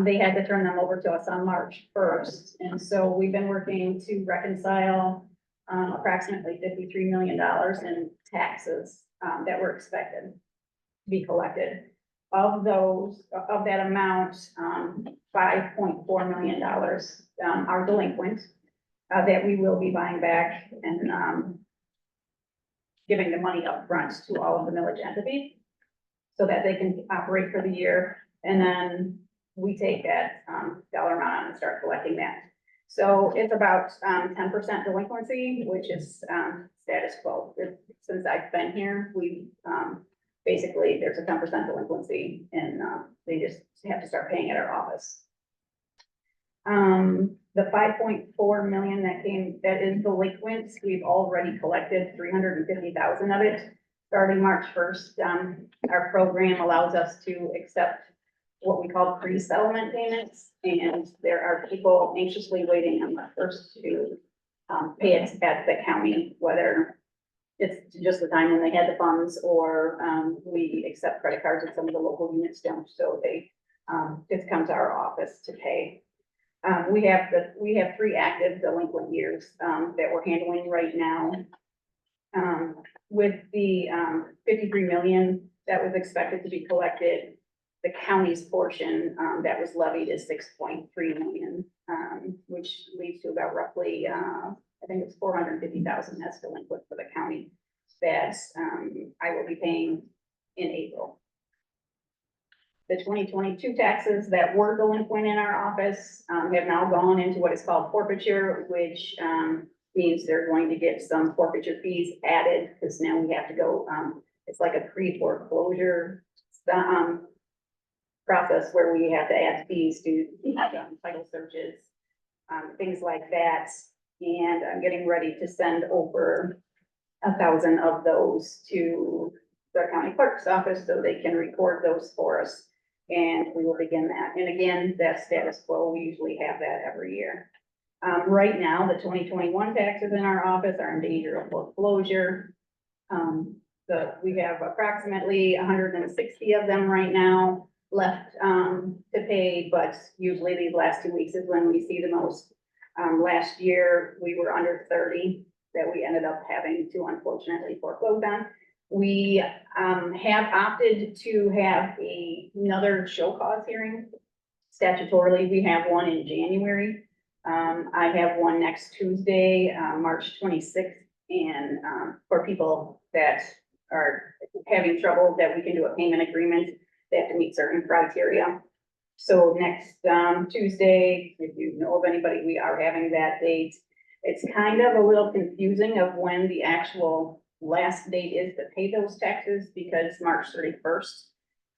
they had to turn them over to us on March 1st. And so we've been working to reconcile approximately $53 million in taxes that were expected to be collected. Of that amount, $5.4 million are delinquent. That we will be buying back and giving the money up front to all of the millage entities so that they can operate for the year. And then we take that dollar amount and start collecting that. So it's about 10% delinquency, which is status quo. Since I've been here, we basically, there's a 10% delinquency and they just have to start paying at our office. The 5.4 million that is delinquent, we've already collected 350,000 of it. Starting March 1st, our program allows us to accept what we call pre-settlement payments. And there are people anxiously waiting on the first to pay it at the county, whether it's just the time when they had the funds or we accept credit cards and some of the local units don't. So they just come to our office to pay. We have 3 active delinquent years that we're handling right now. With the 53 million that was expected to be collected, the county's portion that was levied is 6.3 million, which leads to about roughly, I think it's 450,000 that's delinquent for the county that I will be paying in April. The 2022 taxes that were delinquent in our office have now gone into what is called forfeiture, which means they're going to get some forfeiture fees added because now we have to go, it's like a pre-foreclosure process where we have to add fees to title searches, things like that. And I'm getting ready to send over 1,000 of those to the county clerk's office so they can record those for us. And we will begin that. And again, that's status quo. We usually have that every year. Right now, the 2021 taxes in our office are in danger of foreclosure. We have approximately 160 of them right now left to pay, but usually these last 2 weeks is when we see the most. Last year, we were under 30 that we ended up having to unfortunately foreclose on. We have opted to have another show cause hearing. Statutorily, we have one in January. I have one next Tuesday, March 26th, and for people that are having trouble that we can do a payment agreement, they have to meet certain criteria. So next Tuesday, if you know of anybody, we are having that date. It's kind of a little confusing of when the actual last date is to pay those taxes because March 31st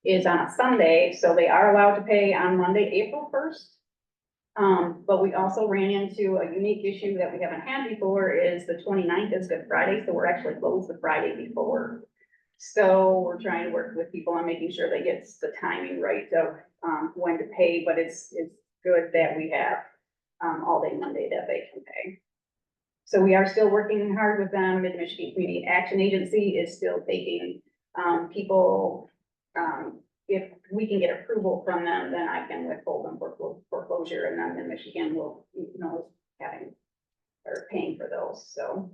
is on a Sunday, so they are allowed to pay on Monday, April 1st. But we also ran into a unique issue that we haven't had before is the 29th is Good Friday, so we're actually closed the Friday before. So we're trying to work with people on making sure they get the timing right of when to pay, but it's good that we have all day Monday that they can pay. So we are still working hard with them. Mid-Michigan Community Action Agency is still taking people. If we can get approval from them, then I can withhold them for foreclosure, and then Michigan will, having or paying for those. So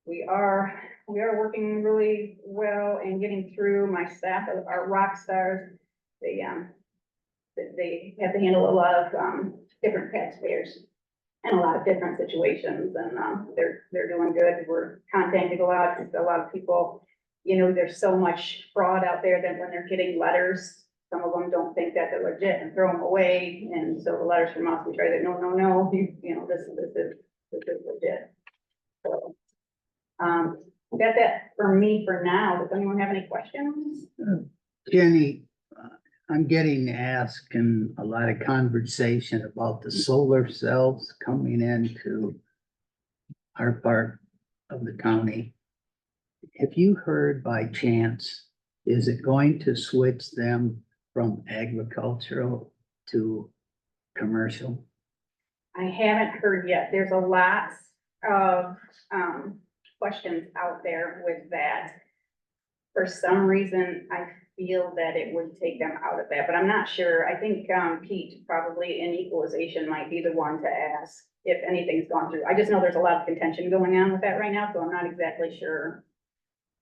we are working really well and getting through. My staff are rock stars. They have to handle a lot of different taxpayers and a lot of different situations, and they're doing good. We're contacting a lot of people. There's so much fraud out there that when they're getting letters, some of them don't think that they're legit and throw them away. And so the letters from us, we try to no, this is legit. So that's it for me for now. Does anyone have any questions? Jenny, I'm getting asked in a lot of conversation about the solar cells coming into our part of the county. Have you heard by chance, is it going to switch them from agricultural to commercial? I haven't heard yet. There's a lot of, questions out there with that. For some reason, I feel that it would take them out of that, but I'm not sure. I think, Pete probably in equalization might be the one to ask if anything's gone through. I just know there's a lot of contention going on with that right now, so I'm not exactly sure.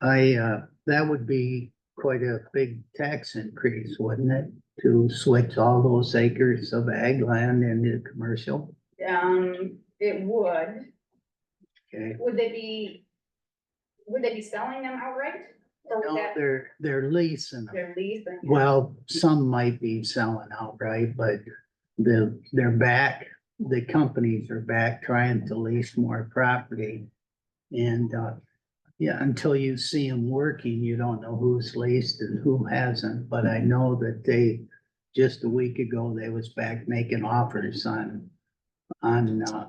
That would be quite a big tax increase, wouldn't it? To switch all those acres of ag land into commercial? It would. Okay. Would they be selling them outright? Or would No, that, they're leasing them. they're leasing? Well, some might be selling outright, but they're back, the companies are back trying to lease more property. And, yeah, until you see them working, you don't know who's leased and who hasn't, but I know that just a week ago, they was back making offers on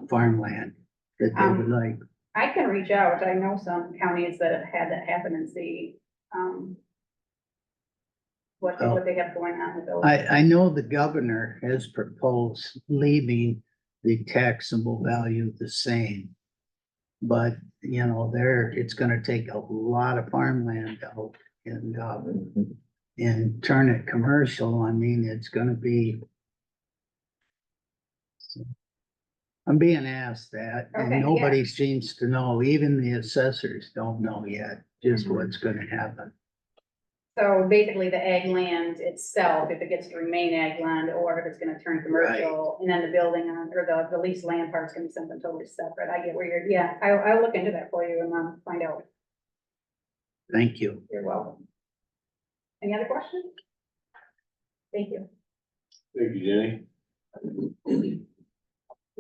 farmland that they would like. I can reach out. I know some counties that have had that happen and see, what they have going on with those. I know the governor has proposed leaving the taxable value the same. But, you know, it's gonna take a lot of farmland out and turn it commercial. I mean, it's gonna be. I'm being asked that, Okay, and yeah. nobody seems to know, even the assessors don't know yet just what's gonna happen. So basically the ag land itself, if it gets to remain ag land or if it's gonna turn commercial, and then the building on, or the leased land part's gonna be something totally separate. I get where yeah, I'll look into that for you and find out. Thank you. You're welcome. Any other questions? Thank you. Thank you, Jenny.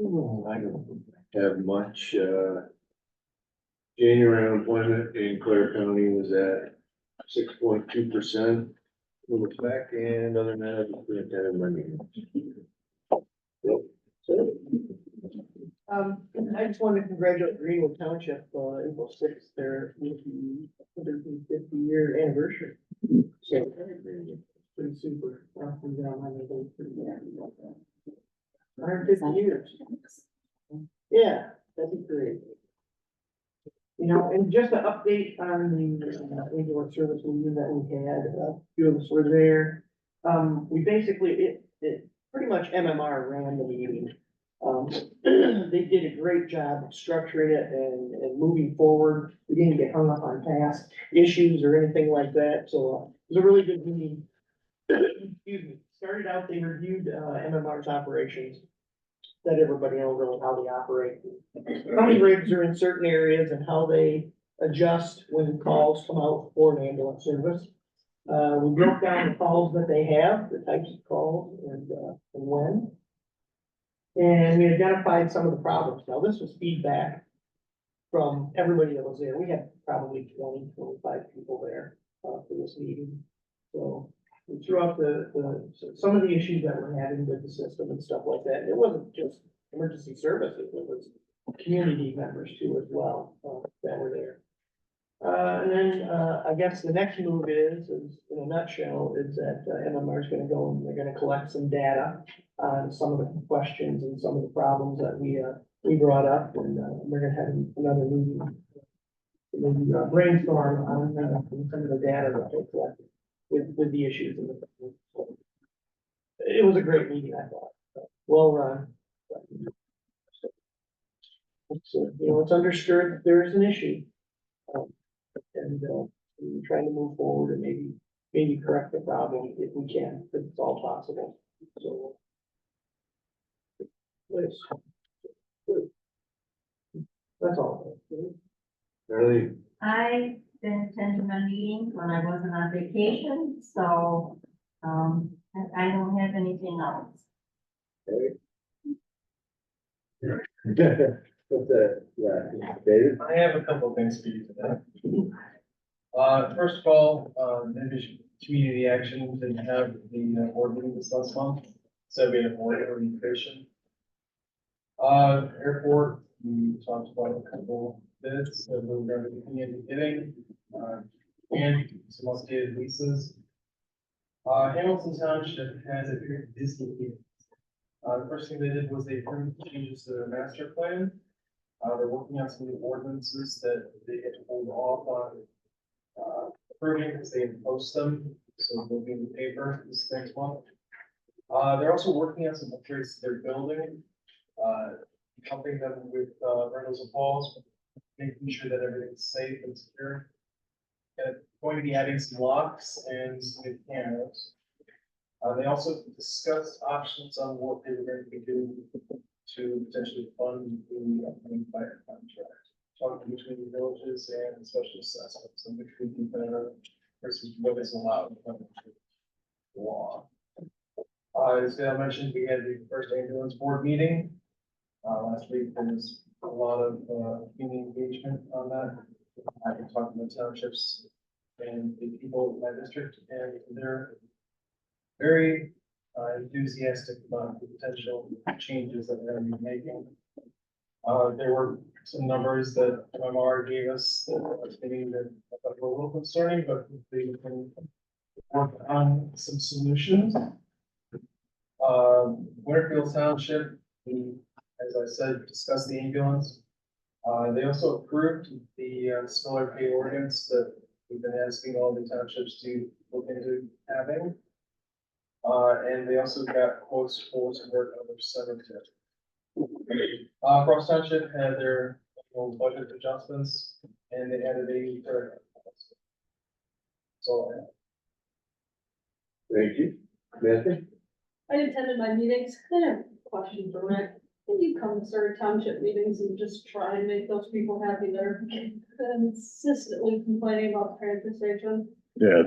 I don't have much, January unemployment in Clare County was at 6.2%. We'll look back, and other than that, I just put that in my meeting. Yep. I just wanted to congratulate Greenwood Township, April 6th, their 150-year anniversary. So, pretty super. 150 years. Yeah, that'd be great. You know, and just an update on the ambulance service meeting that we had, a few of us were there. We basically, it pretty much MMR ran the meeting. They did a great job of structuring it and moving forward. We didn't get hung up on past issues or anything like that, so it was a really good meeting. Excuse me, started out, they reviewed MMR's operations. Let everybody know really how they operate. How many rigs are in certain areas and how they adjust when calls come out for an ambulance service. We broke down the calls that they have, the types of calls and when. And we identified some of the problems. Now, this was feedback from everybody that was there. We had probably 20-25 people there for this meeting. So we threw out some of the issues that we're having with the system and stuff like that. It wasn't just emergency services, it was community members too as well, that were there. And then, I guess the next move is in a nutshell, is that MMR is gonna go and they're gonna collect some data on some of the questions and some of the problems that we brought up, and we're gonna have another meeting. Maybe brainstorm on some of the data that they collected with the issues and the. It was a great meeting, I thought. Well run. You know, it's understood that there is an issue. And we're trying to move forward and maybe correct the problem if we can, if it's all possible, so. Yes. Good. That's all. Early. I've been attending my meetings when I wasn't on vacation, so, I don't have anything else. What's that? Yeah, David? I have a couple of things for you today. First of all, maybe community action didn't have the board meeting this last month, so we had a board orientation. Airport, we talked about a couple bids, so we're going to be community bidding, and some updated leases. Hamilton Township has a very busy year. The first thing they did was they approved changes to their master plan. They're working on some new ordinances that they had to hold off on approving because they didn't post them, so they'll be in the paper this next month. They're also working on some upgrades to their building, helping them with rentals of walls, making sure that everything's safe and secure. And going to be adding some locks and some new cameras. They also discussed options on what they were going to be doing to potentially fund the upcoming fire contract. Talking between the villages and special assessments, and which would be better versus what is allowed under the law. As Dale mentioned, we had the first ambulance board meeting. Last week, there was a lot of community engagement on that. I've been talking to townships and the people in my district, and they're very enthusiastic about the potential changes that they're going to be making. There were some numbers that MMR gave us that I was thinking that I thought were a little concerning, but they can work on some solutions. Winterfield Township, we, as I said, discussed the ambulance. They also approved the spiller pay ordinance that we've been asking all the townships to look into having. And they also got quotes for some work on their cemetery. Cross Township had their annual budget adjustments, and they added a third. So. Thank you. Matthew? I attended my meetings. I have a question for Rick. Can you come to certain township meetings and just try and make those people happy that are consistently complaining about the transfer station? Yeah,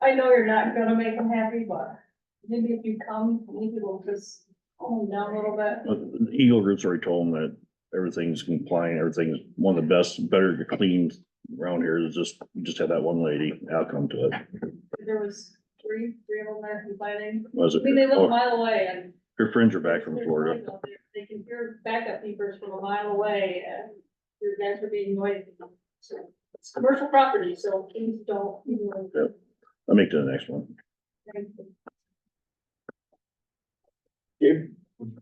I know you're not gonna make them happy, but maybe if you come, maybe we'll just calm down a little bit. the Eagle Group's already told them that everything's compliant, everything's one of the best, better cleaned around here. It's just had that one lady outcome to it. There was three of them there complaining. Was it? I mean, they live Oh, a mile away and. her friends are back from Florida. They can hear backup beepers from a mile away and your guys are being noisy. So it's commercial property, so please don't. Yep. I'll make to the next one.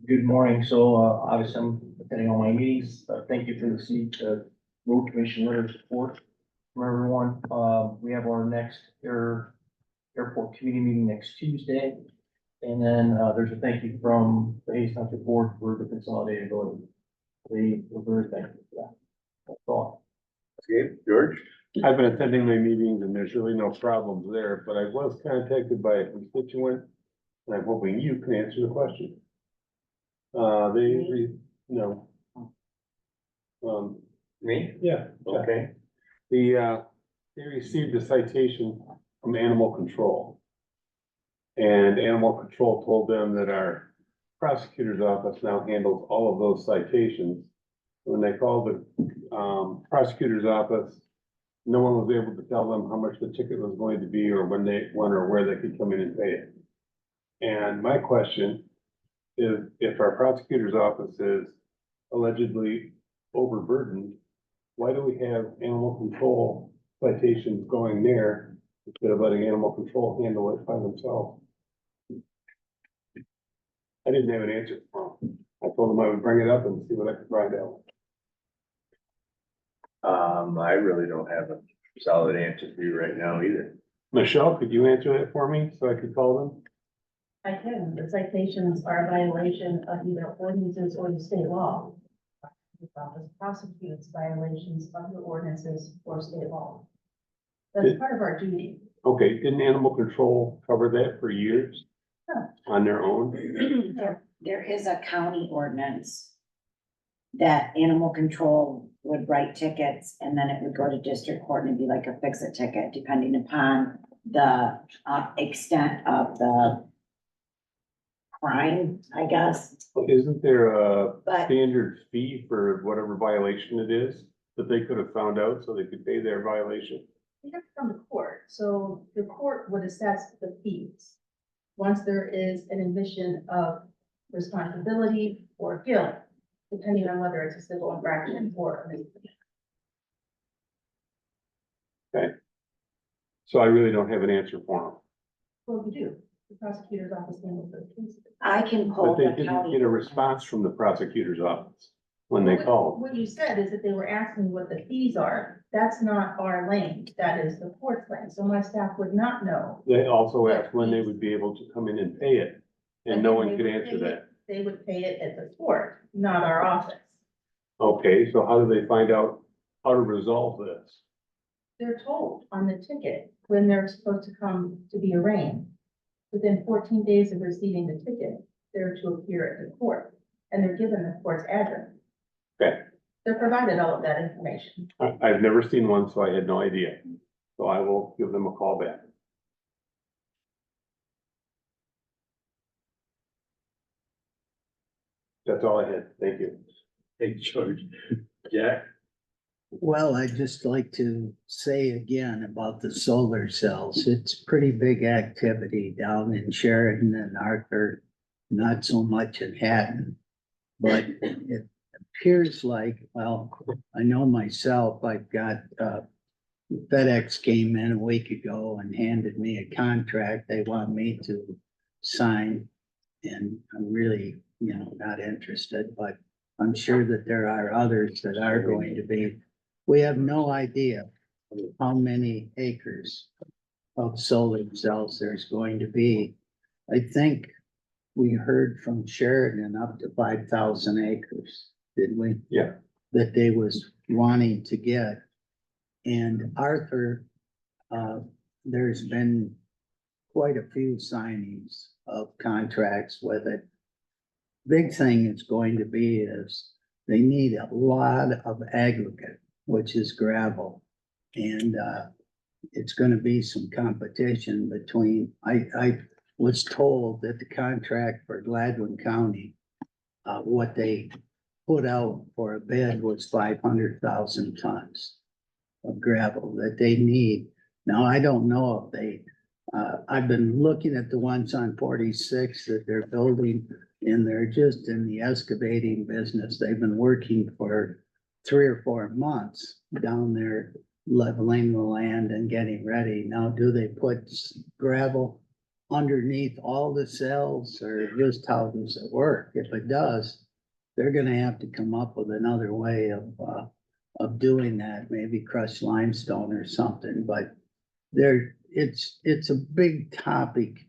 Good morning. So, obviously I'm attending all my meetings. Thank you for the road commission letter of support from everyone. We have our next airport committee meeting next Tuesday. And then, there's a thank you from the Hayes Township Board for the consolidated voting. We were very thankful for that. That's all. Okay, George? I've been attending my meetings and there's really no problems there, but I was contacted by a constituent. And I'm hoping you can answer the question. No. Me? Yeah. Okay. They received a citation from animal control. And animal control told them that our prosecutor's office now handles all of those citations. When they called the prosecutor's office, no one was able to tell them how much the ticket was going to be or when or where they could come in and pay it. And my question is, if our prosecutor's office is allegedly overburdened, why do we have animal control citations going there instead of letting animal control handle it by themselves? I didn't have an answer for them. I told them I would bring it up and see what I could find out. I really don't have a solid answer for you right now either. Michelle, could you answer that for me so I could call them? I can. The citations are a violation of either ordinances or the state law. The office prosecutes violations of the ordinances or state law. That's part of our duty. Okay, didn't animal control cover that for years? Huh. On their own? There is a county ordinance that animal control would write tickets and then it would go to district court and it'd be like a fix-it ticket, depending upon the extent of the crime, I guess. Isn't there a But- standard fee for whatever violation it is that they could have found out so they could pay their violation? You have to come to court, so the court would assess the fees. Once there is an admission of responsibility or guilt, depending on whether it's a civil infraction or a misdemeanor. Okay. So I really don't have an answer for Well, you do, the prosecutor's office handles those cases. I can them, pull but they the didn't county. get a response from the prosecutor's office when they called. What you said is that they were asking what the fees are. That's not our lane. That is the court's lane. So my staff would not know. They also asked when they would be able to come in and pay it, and no one could answer that. They would pay it at the court, not our office. Okay, so how do they find out how to resolve this? They're told on the ticket when they're supposed to come to be arraigned. Within 14 days of receiving the ticket, they're to appear at the court, and they're given the court's address. Okay, They're provided all of that information. I've never seen one, so I had no idea. So I will give them a call back. That's all I had. Thank you. Hey, George. Jack? Well, I'd just like to say again about the solar cells. It's pretty big activity down in Sheridan and Arthur, not so much in Hatton. But it appears like, well, I know myself, I've got, FedEx came in a week ago and handed me a contract they want me to sign. And I'm really, not interested, but I'm sure that there are others that are going to be. We have no idea how many acres of solar cells there's going to be. I think we heard from Sheridan up to 5,000 acres, did we? Yeah. That they was wanting to get. And Arthur, there's been quite a few signings of contracts with it. Big thing it's going to be is they need a lot of aggregate, which is gravel. And it's gonna be some competition between, I was told that the contract for Gladwin County, what they put out for a bid was 500,000 tons of gravel that they need. Now, I don't know if they, I've been looking at the ones on 46 that they're building, and they're just in the excavating business. They've been working for 3 or 4 months down there, leveling the land and getting ready. Now, do they put gravel underneath all the cells, or just how does it work? If it does, they're gonna have to come up with another way of doing that, maybe crushed limestone or something, but it's a big topic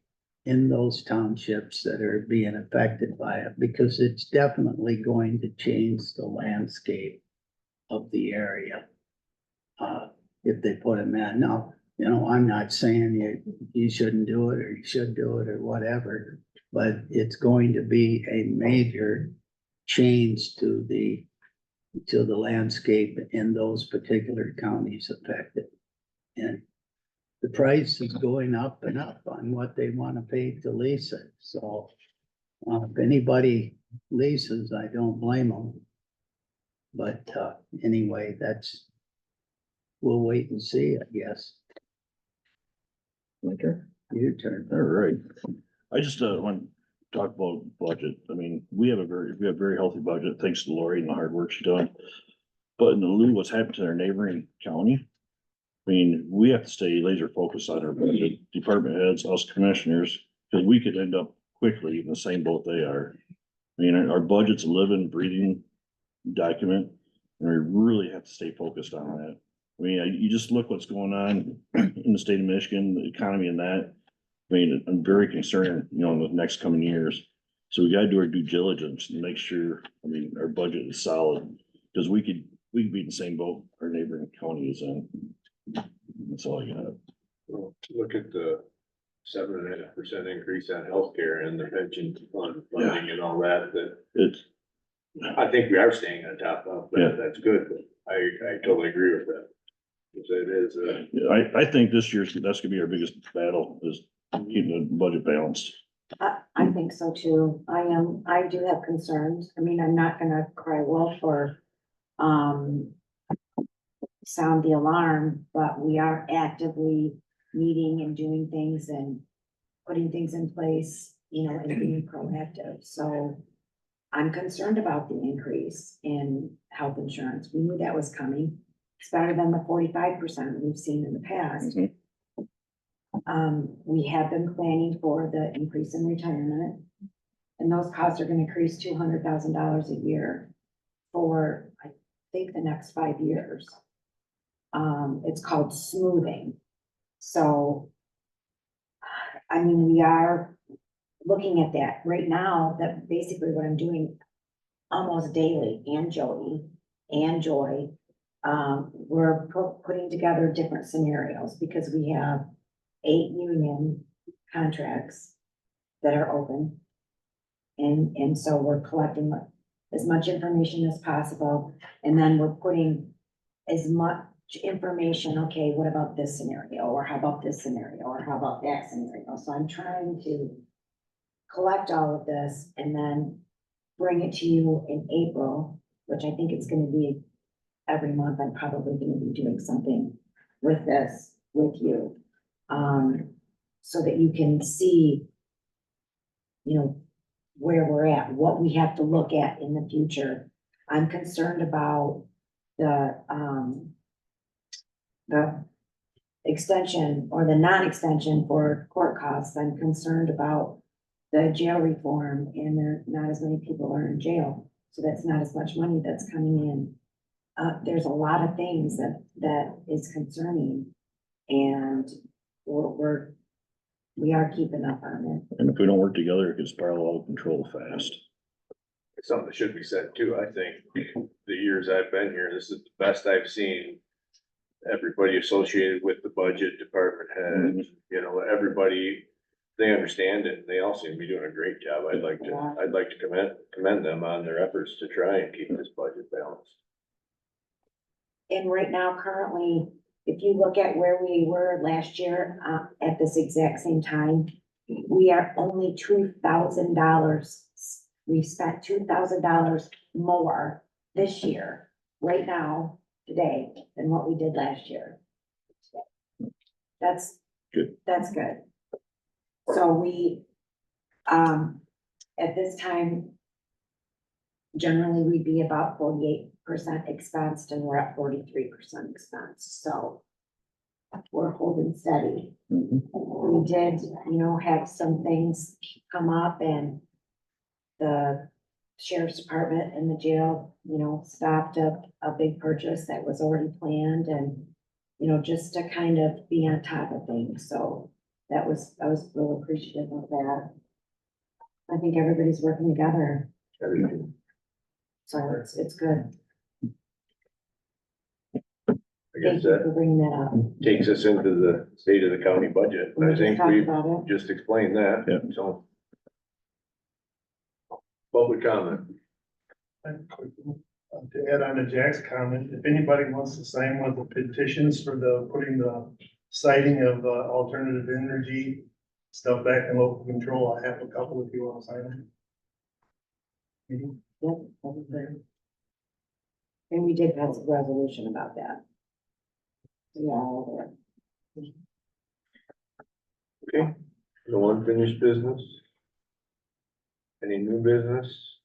in those townships that are being affected by it, because it's definitely going to change the landscape of the area. If they put them in. Now, I'm not saying you shouldn't do it, or you should do it, or whatever, but it's going to be a major change to the landscape in those particular counties affected. And the price is going up and up on what they want to pay to lease it. So if anybody leases, I don't blame them. But anyway, we'll wait and see, I guess. Okay. Your turn. All right. I just want to talk about budget. I mean, we have very healthy budget, thanks to Lori and the hard work she's done. But in lieu of what's happened to our neighboring county, I mean, we have to stay laser focused on our budget, department heads, us commissioners, because we could end up quickly in the same boat they are. I mean, our budget's a living, breathing document, and we really have to stay focused on that. I mean, you just look what's going on in the state of Michigan, the economy and that. I mean, I'm very concerned, in the next coming years. So we gotta do our due diligence and make sure, our budget is solid, because we could be in the same boat our neighboring county is in. That's all I got. Well, look at the 7.5% increase on healthcare and the pension funding and all that, I think we are staying on top of, Yeah. but that's good. I totally agree with that. Because it is, I think this year's, that's gonna be our biggest battle, is keeping the budget balanced. I think so too. I do have concerns. I mean, I'm not gonna cry wolf or, sound the alarm, but we are actively meeting and doing things and putting things in place, and being proactive. So I'm concerned about the increase in health insurance. We knew that was coming. It's better than the 45% we've seen in the past. We have been planning for the increase in retirement. And those costs are gonna increase $200,000 a year for, I think, the next 5 years. It's called smoothing. So, I mean, we are looking at that right now, that basically what I'm doing almost daily, and Jody and Joy, we're putting together different scenarios because we have 8 union contracts that are open. And so we're collecting as much information as possible, and then we're putting as much information, okay, what about this scenario, or how about this scenario, or how about that scenario? So I'm trying to collect all of this and then bring it to you in April, which I think it's gonna be every month. I'm probably gonna be doing something with this, with you. So that you can see, you know, where we're at, what we have to look at in the future. I'm concerned about the extension or the non-extension for court costs. I'm concerned about the jail reform, and there not as many people are in jail, so that's not as much money that's coming in. There's a lot of things that is concerning, and we are keeping up on it. And if we don't work together, it could spiral out of control fast. It's something that should be said too, I think. The years I've been here, this is the best I've seen. Everybody associated with the budget department head, you know, everybody, they understand it. They all seem to be doing a great job. I'd like to commend them on their efforts to try and keep this budget balanced. And right now, currently, if you look at where we were last year, at this exact same time, we are only $2,000. We spent $2,000 more this year, right now, today, than what we did last year. That's good. That's good. So we, at this time, generally, we'd be about 48% expensed, and we're at 43% expense, so we're holding steady. We did, you know, have some things come up, and the sheriff's department and the jail, you know, stopped a big purchase that was already planned, and, you know, just to kind of be on top of things, so I was really appreciative of that. I think everybody's working together. So it's good. I guess Thank you for bringing that up. takes us into the state of the county budget. We I just think talked we've about it. just explained that, Yeah. so. Public comment. To add on to Jack's comment, if anybody wants to sign one of the petitions for putting the citing of alternative energy stuff back in local control, I have a couple if you want to sign them. Yep, that'd be great. And we did pass a resolution about that. Yeah, all there. Okay, no unfinished business? Any new business?